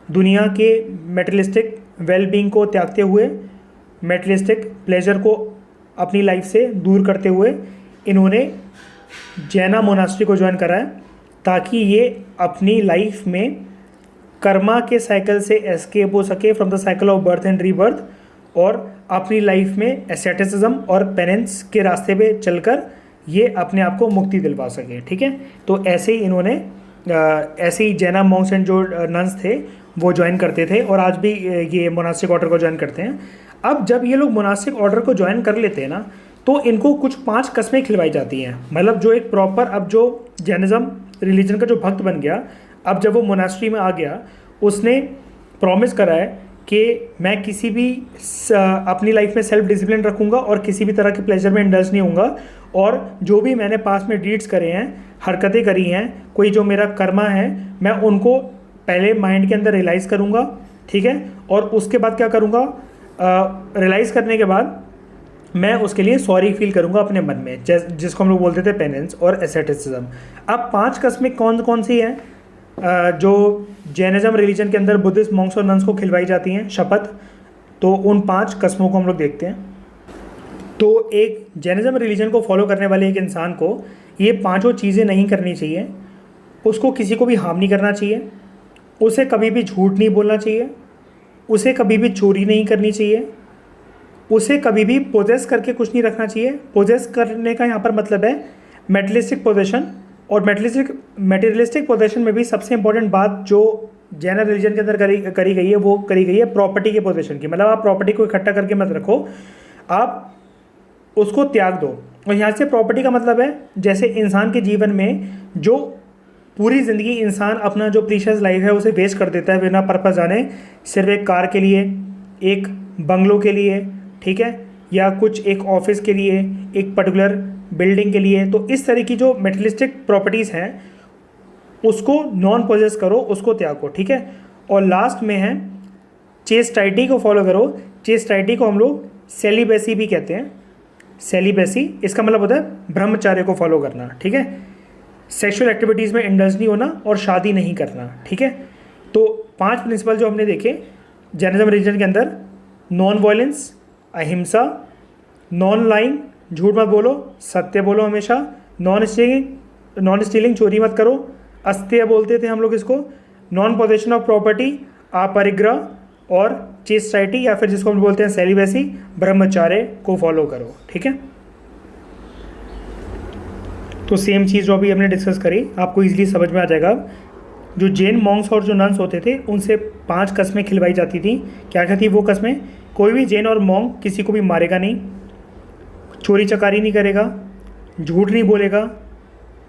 दुनिया के मेटेरियलिस्टिक वेलबींग को त्यागते हुए, मेटेरियलिस्टिक प्लेजर को अपनी लाइफ से दूर करते हुए इन्होंने जैना मोनास्ट्री को ज्वाइन करा है, ताकि ये अपनी लाइफ में कर्मा के साइकिल से एस्केप हो सके from the cycle of birth and rebirth, और अपनी लाइफ में एसेटिसिज्म और पेनेंस के रास्ते पे चलकर ये अपने आप को मुक्ति दिलवा सके, ठीक है। तो ऐसे ही इन्होंने ऐसे ही जैना मॉन्क्स एंड जो नन्स थे वो ज्वाइन करते थे, और आज भी ये मोनास्टिक ऑर्डर को ज्वाइन करते हैं। अब जब ये लोग मोनास्टिक ऑर्डर को ज्वाइन कर लेते हैं ना, तो इनको कुछ 5 कस्में खिलवाई जाती हैं। मतलब जो एक प्रॉपर, अब जो जैनिज्म रिलीजन का जो भक्त बन गया, अब जब वो मोनास्ट्री में आ गया, उसने प्रॉमिस करा है कि मैं किसी भी अपनी लाइफ में सेल्फ डिसिप्लिन रखूँगा और किसी भी तरह के प्लेजर में इंडल्ज नहीं होऊंगा, और जो भी मैंने पास में डीड्स करे हैं, हरकतें करी हैं, कोई जो मेरा कर्मा है, मैं उनको पहले माइंड के अंदर रियलाइज़ करूँगा, ठीक है। और उसके बाद क्या करूँगा? रियलाइज़ करने के बाद मैं उसके लिए सॉरी फील करूँगा अपने मन में, जिसको हम लोग बोलते थे पेनेंस और एसेटिसिज्म। अब 5 कस्में कौन कौन सी हैं जो जैनिज्म रिलीजन के अंदर बुद्धिस्ट मॉन्क्स और नन्स को खिलवाई जाती हैं, शपथ? तो उन 5 कस्मों को हम लोग देखते हैं। तो एक जैनिज्म रिलीजन को फॉलो करने वाले एक इंसान को ये 5 चीज़ें नहीं करनी चाहिए। उसको किसी को भी हार्म नहीं करना चाहिए, उसे कभी भी झूठ नहीं बोलना चाहिए, उसे कभी भी चोरी नहीं करनी चाहिए, उसे कभी भी पोजेस करके कुछ नहीं रखना चाहिए। पोजेस करने का यहाँ पर मतलब है मेटेरियलिस्टिक पोजेशन, और मेटेरियलिस्टिक पोजेशन में भी सबसे इंपॉर्टेंट बात जो जैन रिलीजन के अंदर करी गई है, वो करी गई है प्रॉपर्टी के पोजेशन की। मतलब आप प्रॉपर्टी को इकट्ठा करके मत रखो, आप उसको त्याग दो। और यहाँ से प्रॉपर्टी का मतलब है जैसे इंसान के जीवन में जो पूरी ज़िंदगी इंसान अपना जो प्रीशियस लाइफ है उसे वेस्ट कर देता है बिना पर्पस जाने, सिर्फ एक कार के लिए, एक बंगलो के लिए, ठीक है, या कुछ एक ऑफिस के लिए, एक पर्टिकुलर बिल्डिंग के लिए। तो इस तरह की जो मेटेरियलिस्टिक प्रॉपर्टीज़ हैं उसको नॉन पोजेस करो, उसको त्यागो, ठीक है। और लास्ट में है चेस्टाइटी को फॉलो करो। चेस्टाइटी को हम लोग सेलिबेसी भी कहते हैं। सेलिबेसी इसका मतलब होता है ब्रह्मचर्य को फॉलो करना, ठीक है। सेक्सुअल एक्टिविटीज़ में इंडल्ज नहीं होना और शादी नहीं करना, ठीक है। तो 5 प्रिंसिपल जो हमने देखे जैनिज्म रिलीजन के अंदर: नॉन वायलेंस, अहिंसा, नॉन लाइंग, झूठ मत बोलो, सत्य बोलो हमेशा, नॉन स्टीलिंग, चोरी मत करो, अस्त्य बोलते थे हम लोग इसको, नॉन पोजेशन ऑफ प्रॉपर्टी, अपरिग्रह, और चेस्टाइटी या फिर जिसको हम बोलते हैं सेलिबेसी, ब्रह्मचार्य को फॉलो करो, ठीक है। तो सेम चीज़ जो अभी हमने डिस्कस करी आपको इजीली समझ में आ जाएगा। जो जैन मॉन्क्स और जो नन्स होते थे उनसे 5 कस्में खिलवाई जाती थी। क्या क्या थी वो कस्में? कोई भी जैन और मॉन्क किसी को भी मारेगा नहीं, चोरी चकारी नहीं करेगा, झूठ नहीं बोलेगा,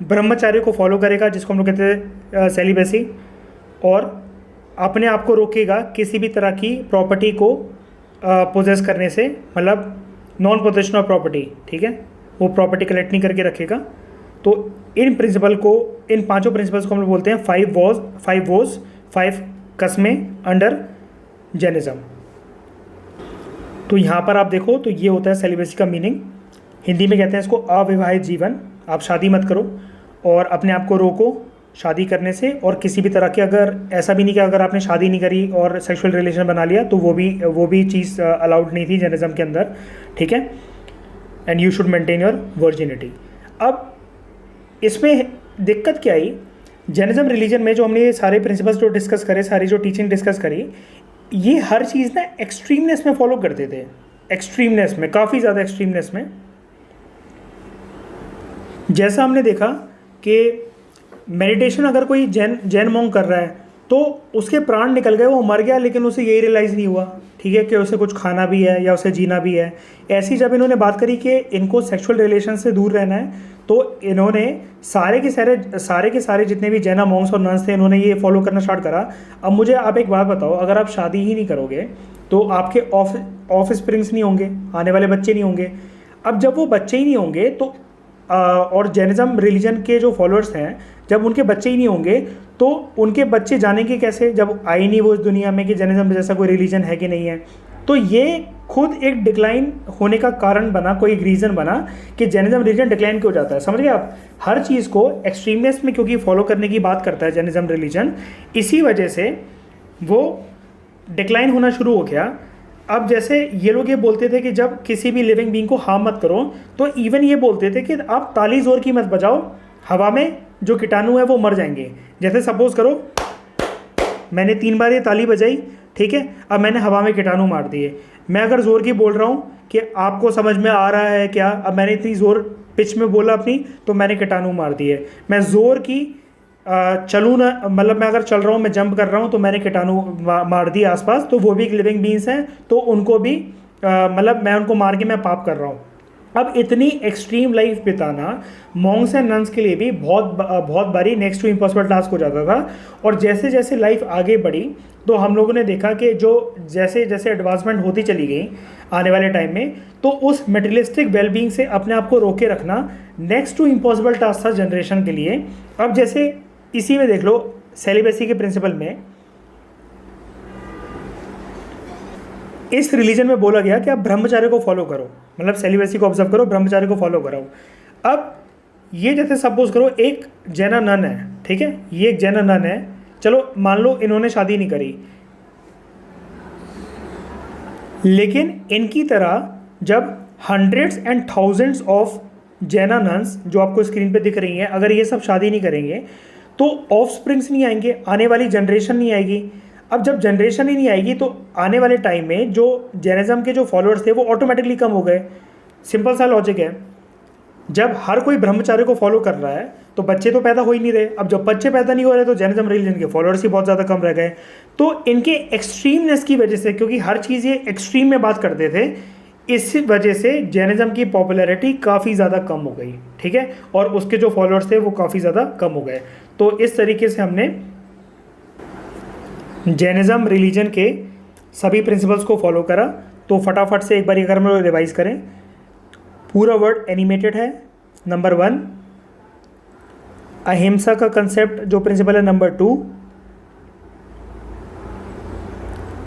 ब्रह्मचार्य को फॉलो करेगा जिसको हम लोग कहते हैं सेलिबेसी, और अपने आप को रोकेगा किसी भी तरह की प्रॉपर्टी को पोजेस करने से, मतलब नॉन पोजेशन ऑफ प्रॉपर्टी, ठीक है, वो प्रॉपर्टी कलेक्ट नहीं करके रखेगा। तो इन प्रिंसिपल को, इन 5 प्रिंसिपल्स को हम लोग बोलते हैं 5 कस्में अंडर जैनिज्म। तो यहाँ पर आप देखो तो ये होता है सेलिबेसी का मीनिंग। हिंदी में कहते हैं इसको अविवाहित जीवन। आप शादी मत करो और अपने आप को रोको शादी करने से, और किसी भी तरह के, अगर ऐसा भी नहीं कि अगर आपने शादी नहीं करी और सेक्सुअल रिलेशन बना लिया तो वो भी चीज़ अलाउड नहीं थी जैनिज़्म के अंदर, ठीक है। And you should maintain your virginity. अब इसमें दिक्कत क्या आई, जैनिज़्म रिलीजन में जो हमने ये सारे प्रिंसिपल्स जो डिस्कस करे, सारी जो टीचिंग डिस्कस करी, ये हर चीज़ ना एक्सट्रीमनेस में फॉलो करते थे, एक्सट्रीमनेस में, काफ़ी ज़्यादा एक्सट्रीमनेस में। जैसा हमने देखा कि मेडिटेशन अगर कोई जैन मॉन्क कर रहा है तो उसके प्राण निकल गए, वो मर गया, लेकिन उसे यही रियलाइज़ नहीं हुआ, ठीक है, कि उसे कुछ खाना भी है या उसे जीना भी है। ऐसी जब इन्होंने बात करी कि इनको सेक्सुअल रिलेशन से दूर रहना है, तो इन्होंने सारे के सारे जितने भी जैना मॉन्क्स और नन्स थे, इन्होंने ये फॉलो करना स्टार्ट करा। अब मुझे आप एक बात बताओ, अगर आप शादी ही नहीं करोगे तो आपके ऑफ स्प्रिंग्स नहीं होंगे, आने वाले बच्चे नहीं होंगे। अब जब वो बच्चे ही नहीं होंगे तो और जैनिज़्म रिलीजन के जो फॉलोअर्स हैं, जब उनके बच्चे ही नहीं होंगे तो उनके बच्चे जानेंगे कैसे, जब आए नहीं वो इस दुनिया में कि जैनिज़्म जैसा कोई रिलीजन है कि नहीं है। तो ये खुद एक डिक्लाइन होने का कारण बना, कोई एक रीज़न बना कि जैनिज़्म रिलीजन डिक्लाइन क्यों जाता है। समझ गए आप, हर चीज़ को एक्सट्रीमनेस में क्योंकि फॉलो करने की बात करता है जैनिज़्म रिलीजन, इसी वजह से वो डिक्लाइन होना शुरू हो गया। अब जैसे ये लोग ये बोलते थे कि जब किसी भी लिविंग बीइंग को हार्म मत करो, तो इवन ये बोलते थे कि आप ताली ज़ोर की मत बजाओ, हवा में जो कीटाणु है वो मर जाएंगे। जैसे सपोज करो मैंने 3 बार ये ताली बजाई, ठीक है, अब मैंने हवा में कीटाणु मार दिए। मैं अगर ज़ोर की बोल रहा हूँ कि आपको समझ में आ रहा है क्या, अब मैंने इतनी ज़ोर पिच में बोला अपनी, तो मैंने कीटाणु मार दिए। मैं ज़ोर की चलूँ ना, मतलब मैं अगर चल रहा हूँ, मैं जंप कर रहा हूँ, तो मैंने कीटाणु मार दिए आसपास, तो वो भी एक लिविंग बीइंग्स हैं, तो उनको भी मतलब मैं उनको मार के मैं पाप कर रहा हूँ। अब इतनी एक्सट्रीम लाइफ बिताना मॉन्क्स एंड नन्स के लिए भी बहुत बारी नेक्स्ट टू इम्पॉसिबल टास्क हो जाता था। और जैसे जैसे लाइफ आगे बढ़ी तो हम लोगों ने देखा कि जो जैसे जैसे एडवांसमेंट होती चली गई आने वाले टाइम में, तो उस मटेरियलिस्टिक वेलबींग से अपने आप को रोके रखना नेक्स्ट टू इम्पॉसिबल टास्क था जनरेशन के लिए। अब जैसे इसी में देख लो, सेलिबेसी के प्रिंसिपल में इस रिलीजन में बोला गया कि आप ब्रह्मचार्य को फॉलो करो, मतलब सेलिबेसी को ऑब्जर्व करो, ब्रह्मचार्य को फॉलो करो। अब ये जैसे सपोज करो एक जैना नन है, ठीक है, ये एक जैना नन है, चलो मान लो इन्होंने शादी नहीं करी, लेकिन इनकी तरह जब हंड्रेड्स एंड थाउजेंड्स ऑफ जैना नन्स जो आपको स्क्रीन पे दिख रही हैं, अगर ये सब शादी नहीं करेंगे तो ऑफ स्प्रिंग्स नहीं आएंगे, आने वाली जनरेशन नहीं आएगी। अब जब जनरेशन ही नहीं आएगी तो आने वाले टाइम में जो जैनिज़्म के जो फॉलोअर्स थे वो ऑटोमेटिकली कम हो गए। सिंपल सा लॉजिक है, जब हर कोई ब्रह्मचार्य को फॉलो कर रहा है तो बच्चे तो पैदा हो ही नहीं रहे। अब जब बच्चे पैदा नहीं हो रहे तो जैनिज़्म रिलीजन के फॉलोअर्स ही बहुत ज़्यादा कम रह गए। तो इनके एक्सट्रीमनेस की वजह से, क्योंकि हर चीज़ ये एक्सट्रीम में बात करते थे, इस वजह से जैनिज़्म की पॉपुलैरिटी काफ़ी ज़्यादा कम हो गई, ठीक है, और उसके जो फॉलोअर्स थे वो काफ़ी ज़्यादा कम हो गए। तो इस तरीके से हमने जैनिज़्म रिलीजन के सभी प्रिंसिपल्स को फॉलो करा। तो फटाफट से एक बार अगर हम लोग रिवाइज करें, पूरा वर्ड एनिमेटेड है। नंबर 1 अहिंसा का कंसेप्ट जो प्रिंसिपल है, नंबर 2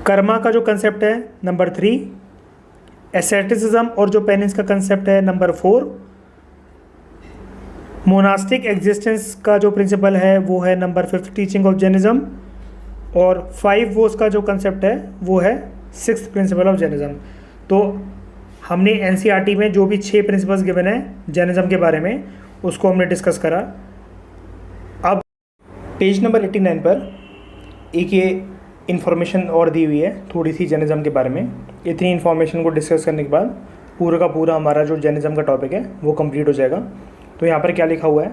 कर्मा का जो कंसेप्ट है, नंबर 3 एसेटिसिज्म और जो पेनिंस का कंसेप्ट है, नंबर 4 मोनास्टिक एग्जिस्टेंस का जो प्रिंसिपल है वो है नंबर 5 टीचिंग ऑफ जैनिज़्म, और 5 वो उसका जो कंसेप्ट है वो है 6th प्रिंसिपल ऑफ जैनिज़्म। तो हमने एनसीईआरटी में जो भी 6 प्रिंसिपल्स गिवन है जैनिज़्म के बारे में उसको हमने डिस्कस करा। अब पेज नंबर 89 पर एक ये इन्फॉर्मेशन और दी हुई है थोड़ी सी जैनिज़्म के बारे में। इतनी इन्फॉर्मेशन को डिस्कस करने के बाद पूरा का पूरा हमारा जो जैनिज़्म का टॉपिक है वो कंप्लीट हो जाएगा। तो यहाँ पर क्या लिखा हुआ है,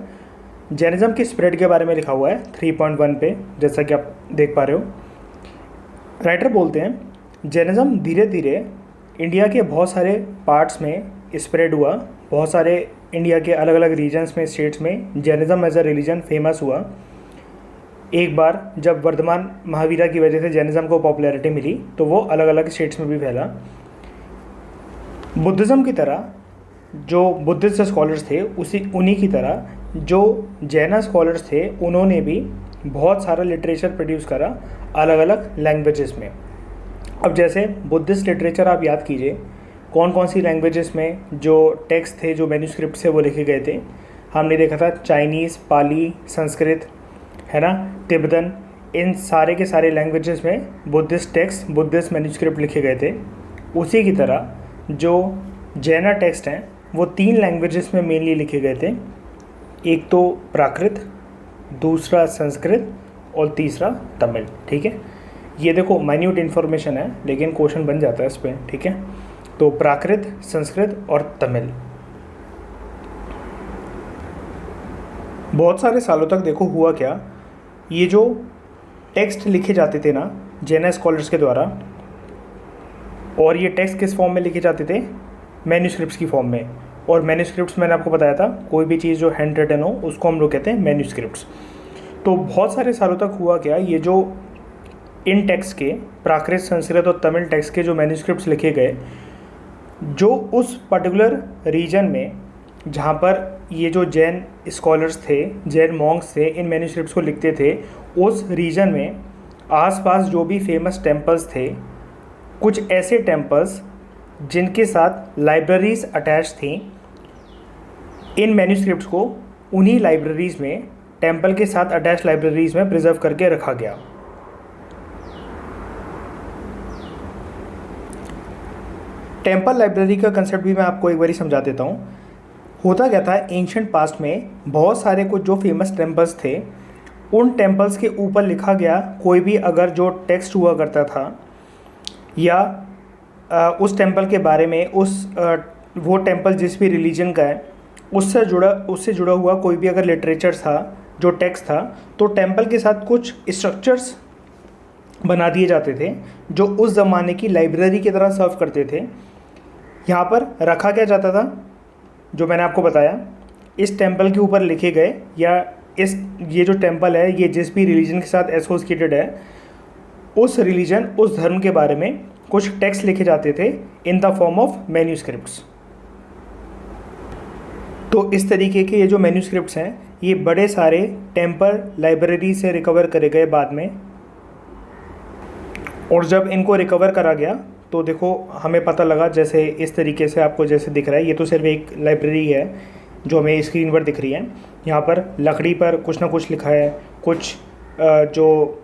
जैनिज़्म की स्प्रेड के बारे में लिखा हुआ है 3.1 पे, जैसा कि आप देख पा रहे हो। राइटर बोलते हैं जैनिज़्म धीरे धीरे इंडिया के बहुत सारे पार्ट्स में स्प्रेड हुआ, बहुत सारे इंडिया के अलग अलग रीजन्स में, स्टेट्स में Jainism as a religion famous हुआ। एक बार जब वर्धमान महावीरा की वजह से जैनिज़्म को पॉपुलैरिटी मिली तो वो अलग अलग स्टेट्स में भी फैला। बुद्धिज़्म की तरह जो बुद्धिस्ट स्कॉलर्स थे उन्हीं की तरह जो जैना स्कॉलर्स थे उन्होंने भी बहुत सारा लिटरेचर प्रोड्यूस करा अलग अलग लैंग्वेजेस में। अब जैसे बुद्धिस्ट लिटरेचर आप याद कीजिए कौन कौन सी लैंग्वेजेस में जो टेक्स्ट थे, जो मैन्यूस्क्रिप्ट थे वो लिखे गए थे। हमने देखा था चाइनीज़, पाली, संस्कृत, है ना, तिब्बतन, इन सारे के सारे लैंग्वेजेस में बुद्धिस्ट टेक्स्ट, बुद्धिस्ट मैन्यूस्क्रिप्ट लिखे गए थे। उसी की तरह जो जैना टेक्स्ट हैं वो 3 लैंग्वेजेस में मेनली लिखे गए थे। एक तो प्राकृत, दूसरा संस्कृत और तीसरा तमिल। ठीक है, ये देखो माइन्यूट इन्फॉर्मेशन है लेकिन क्वेश्चन बन जाता है इस पर। ठीक है, तो प्राकृत, संस्कृत और तमिल। बहुत सारे सालों तक देखो हुआ क्या, ये जो टेक्स्ट लिखे जाते थे ना जैना स्कॉलर्स के द्वारा, और ये टेक्स्ट किस फॉर्म में लिखे जाते थे, मैन्यूस्क्रिप्ट्स की फॉर्म में। और मैन्यूस्क्रिप्ट्स मैंने आपको बताया था कोई भी चीज़ जो हैंड रिटन हो उसको हम लोग कहते हैं मैन्यूस्क्रिप्ट्स। तो बहुत सारे सालों तक हुआ क्या, ये जो इन टेक्स्ट के प्राकृत, संस्कृत और तमिल टेक्स्ट के जो मैन्यूस्क्रिप्ट्स लिखे गए, जो उस पर्टिकुलर रीजन में जहाँ पर ये जो जैन स्कॉलर्स थे, जैन मॉन्क्स थे, इन मैन्यूस्क्रिप्ट्स को लिखते थे, उस रीजन में आसपास जो भी फेमस टेम्पल्स थे, कुछ ऐसे टेम्पल्स जिनके साथ लाइब्रेरीज अटैच थी, इन मैन्यूस्क्रिप्ट्स को उन्हीं लाइब्रेरीज़ में, टेम्पल के साथ अटैच लाइब्रेरीज़ में प्रिजर्व करके रखा गया। टेम्पल लाइब्रेरी का कंसेप्ट भी मैं आपको एक बार समझा देता हूँ। होता क्या था, एंशिएंट पास्ट में बहुत सारे कुछ जो फेमस टेम्पल्स थे, उन टेम्पल्स के ऊपर लिखा गया कोई भी अगर जो टेक्स्ट हुआ करता था, या उस टेम्पल के बारे में, वो टेम्पल जिस भी रिलीजन का है उससे जुड़ा हुआ कोई भी अगर लिटरेचर था, जो टेक्स्ट था, तो टेम्पल के साथ कुछ स्ट्रक्चर्स बना दिए जाते थे जो उस ज़माने की लाइब्रेरी की तरह सर्व करते थे। यहाँ पर रखा क्या जाता था, जो मैंने आपको बताया, इस टेम्पल के ऊपर लिखे गए, या ये जो टेम्पल है ये जिस भी रिलीजन के साथ एसोसिएटेड है, उस रिलीजन, उस धर्म के बारे में कुछ टेक्स्ट लिखे जाते थे in the form of manuscripts. तो इस तरीके के ये जो मैन्यूस्क्रिप्ट्स हैं ये बड़े सारे टेम्पल लाइब्रेरी से रिकवर करे गए बाद में। और जब इनको रिकवर करा गया तो देखो हमें पता लगा, जैसे इस तरीके से आपको जैसे दिख रहा है, ये तो सिर्फ एक लाइब्रेरी है जो हमें स्क्रीन पर दिख रही है। यहाँ पर लकड़ी पर कुछ ना कुछ लिखा है, कुछ जो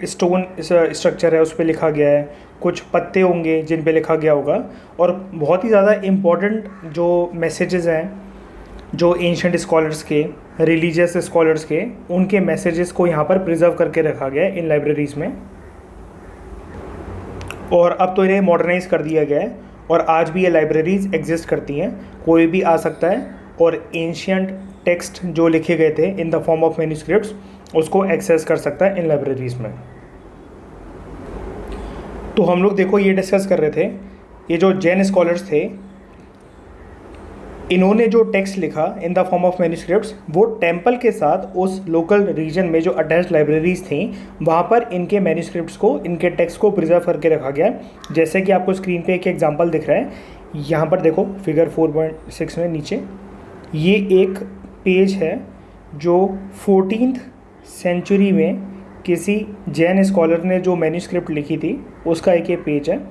स्टोन स्ट्रक्चर है उस पर लिखा गया है, कुछ पत्ते होंगे जिन पे लिखा गया होगा, और बहुत ही ज़्यादा इम्पॉर्टेंट जो मैसेजेस हैं जो एंशिएंट स्कॉलर्स के, रिलीजियस स्कॉलर्स के, उनके मैसेजेस को यहाँ पर प्रिजर्व करके रखा गया है इन लाइब्रेरीज़ में। और अब तो इन्हें मॉडर्नाइज कर दिया गया है और आज भी ये लाइब्रेरीज़ एग्जिस्ट करती हैं, कोई भी आ सकता है और एंशिएंट टेक्स्ट जो लिखे गए थे in the form of manuscripts उसको एक्सेस कर सकता है इन लाइब्रेरीज़ में। तो हम लोग देखो ये डिस्कस कर रहे थे, ये जो जैन स्कॉलर्स थे, इन्होंने जो टेक्स्ट लिखा in the form of manuscripts, वो टेम्पल के साथ उस लोकल रीजन में जो अटैच लाइब्रेरीज़ थी वहाँ पर इनके मैन्यूस्क्रिप्ट्स को, इनके टेक्स्ट को प्रिजर्व करके रखा गया। जैसे कि आपको स्क्रीन पे एक एग्जांपल दिख रहा है, यहाँ पर देखो फिगर 4.6 में नीचे, ये एक पेज है जो 14th सेंचुरी में किसी जैन स्कॉलर ने जो मैन्यूस्क्रिप्ट लिखी थी उसका एक ये पेज है।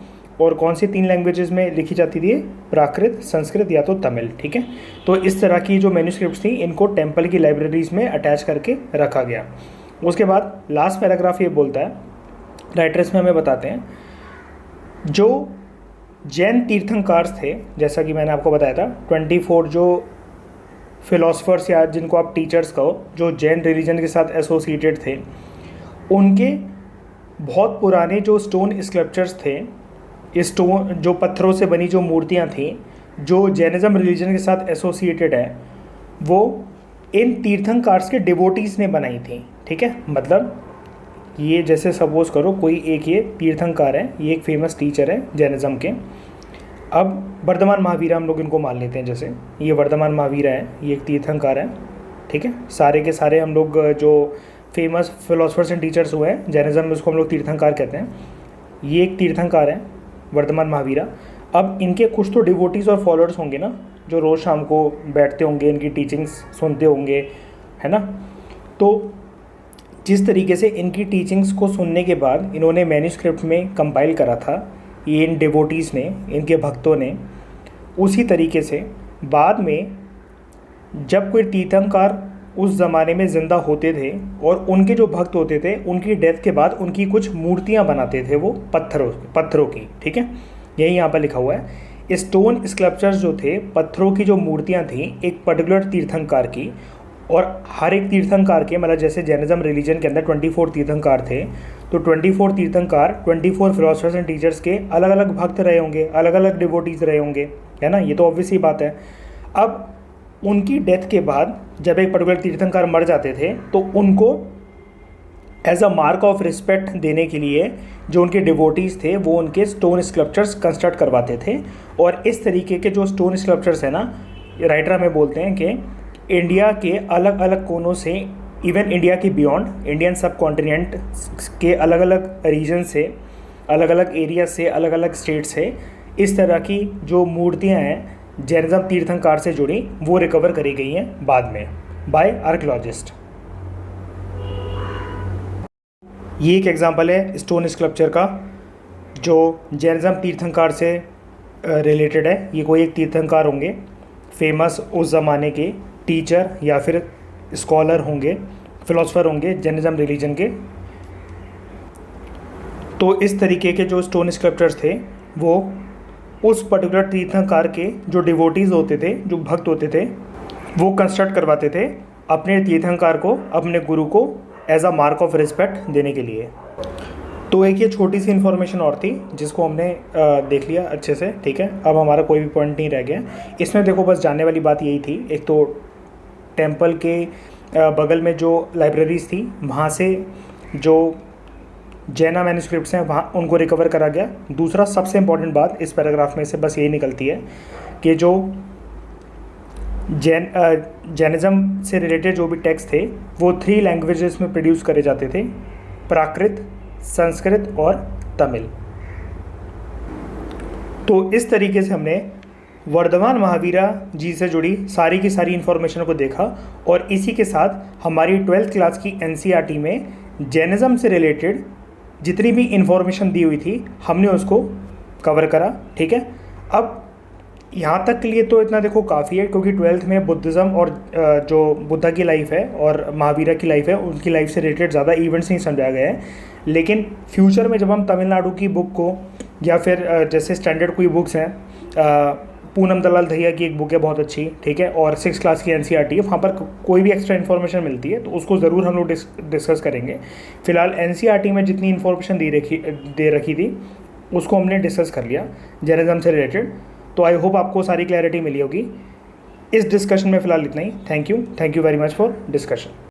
और कौन सी 3 लैंग्वेजेस में लिखी जाती थी, प्राकृत, संस्कृत या तो तमिल। ठीक है, तो इस तरह की जो मैन्यूस्क्रिप्ट्स थी इनको टेम्पल की लाइब्रेरीज़ में अटैच करके रखा गया। उसके बाद लास्ट पैराग्राफ ये बोलता है, राइटर्स में हमें बताते हैं, जो जैन तीर्थंकर थे, जैसा कि मैंने आपको बताया था 24 जो फिलोसफर्स या जिनको आप टीचर्स कहो, जो जैन रिलीजन के साथ एसोसिएटेड थे, उनके बहुत पुराने जो स्टोन स्कल्पचर्स थे, स्टोन जो पत्थरों से बनी जो मूर्तियाँ थीं जो जैनिज़्म रिलीजन के साथ एसोसिएटेड है, वो इन तीर्थंकर्स के डिवोटीज़ ने बनाई थी। ठीक है, मतलब ये जैसे सपोज करो कोई एक ये तीर्थंकर है, ये एक फेमस टीचर है जैनिज़्म के। अब वर्धमान महावीरा हम लोग इनको मान लेते हैं, जैसे ये वर्धमान महावीरा है, ये एक तीर्थंकर है। ठीक है, सारे के सारे हम लोग जो फेमस फिलोसफर्स एंड टीचर्स हुए हैं जैनिज़्म में उसको हम लोग तीर्थंकर कहते हैं। ये एक तीर्थंकर है वर्धमान महावीरा। अब इनके कुछ तो डिवोटीज़ और फॉलोअर्स होंगे ना, जो रोज़ शाम को बैठते होंगे, इनकी टीचिंग्स सुनते होंगे, है ना। तो जिस तरीके से इनकी टीचिंग्स को सुनने के बाद इन्होंने मैन्यूस्क्रिप्ट में कंपाइल करा था, ये इन डिवोटीज़ ने, इनके भक्तों ने, उसी तरीके से बाद में जब कोई तीर्थंकर उस ज़माने में ज़िंदा होते थे और उनके जो भक्त होते थे उनकी डेथ के बाद उनकी कुछ मूर्तियाँ बनाते थे वो पत्थरों की, ठीक है, यही यहाँ पर लिखा हुआ है। स्टोन स्कल्पचर्स जो थे, पत्थरों की जो मूर्तियाँ थीं एक पर्टिकुलर तीर्थंकर की, और हर एक तीर्थंकर के मतलब जैसे जैनिज़्म रिलीजन के अंदर 24 तीर्थंकर थे, तो 24 तीर्थंकर 24 फिलोसफर्स एंड टीचर्स के अलग अलग भक्त रहे होंगे, अलग अलग डिवोटीज़ रहे होंगे, है ना, ये तो ऑब्वियस ही बात है। अब उनकी डेथ के बाद जब एक पर्टिकुलर तीर्थंकर मर जाते थे तो उनको as a mark of respect देने के लिए जो उनके डिवोटीज़ थे वो उनके स्टोन स्कल्पचर्स कंस्ट्रक्ट करवाते थे। और इस तरीके के जो स्टोन स्कल्पचर्स हैं ना, राइटर हमें बोलते हैं कि इंडिया के अलग अलग कोनों से, इवन इंडिया के बियॉन्ड, इंडियन सब कॉन्टिनेंट के अलग अलग रीजन से, अलग अलग एरिया से, अलग अलग स्टेट से इस तरह की जो मूर्तियाँ हैं जैनिज़्म तीर्थंकर से जुड़ी वो रिकवर करी गई हैं बाद में बाय आर्कियोलॉजिस्ट। ये एक एग्जांपल है स्टोन स्कल्पचर का जो जैनिज़्म तीर्थंकर से रिलेटेड है। ये कोई एक तीर्थंकर होंगे, फेमस उस ज़माने के टीचर या फिर स्कॉलर होंगे, फिलोसफर होंगे जैनिज़्म रिलीजन के। तो इस तरीके के जो स्टोन स्कल्पचर्स थे वो उस पर्टिकुलर तीर्थंकर के जो डिवोटीज़ होते थे, जो भक्त होते थे, वो कंस्ट्रक्ट करवाते थे अपने तीर्थंकर को, अपने गुरु को as a mark of respect देने के लिए। तो एक ये छोटी सी इन्फॉर्मेशन और थी जिसको हमने देख लिया अच्छे से, ठीक है। अब हमारा कोई भी पॉइंट नहीं रह गया इसमें। देखो बस जानने वाली बात यही थी, एक तो टेम्पल के बगल में जो लाइब्रेरीज थी वहाँ से जो जैना मैन्युस्क्रिप्ट्स हैं वहाँ उनको रिकवर करा गया। दूसरा सबसे इम्पॉर्टेंट बात इस पैराग्राफ में से बस यही निकलती है कि जो जैनिज़्म से रिलेटेड जो भी टेक्स्ट थे वो 3 लैंग्वेजेस में प्रोड्यूस करे जाते थे, प्राकृत, संस्कृत और तमिल। तो इस तरीके से हमने वर्धमान महावीरा जी से जुड़ी सारी की सारी इन्फॉर्मेशन को देखा और इसी के साथ हमारी 12th क्लास की NCERT में जैनिज़्म से रिलेटेड जितनी भी इन्फॉर्मेशन दी हुई थी हमने उसको कवर करा, ठीक है। अब यहाँ तक के लिए तो इतना देखो काफ़ी है, क्योंकि 12th में बुद्धिज़्म और जो बुद्धा की लाइफ है और महावीरा की लाइफ है उनकी लाइफ से रिलेटेड ज़्यादा इवेंट्स नहीं समझाया गया है। लेकिन फ्यूचर में जब हम तमिलनाडु की बुक को या फिर जैसे स्टैंडर्ड कोई बुक्स हैं, पूनम दलाल दहिया की एक बुक है बहुत अच्छी, ठीक है, और 6th क्लास की NCERT है, वहाँ पर कोई भी एक्स्ट्रा इन्फॉर्मेशन मिलती है तो उसको ज़रूर हम लोग डिस्कस करेंगे। फिलहाल NCERT में जितनी इन्फॉर्मेशन दे रखी थी उसको हमने डिस्कस कर लिया जैनिज़्म से रिलेटेड। तो आई होप आपको सारी क्लैरिटी मिली होगी। इस डिस्कशन में फ़िलहाल इतना ही। Thank you very much for discussion.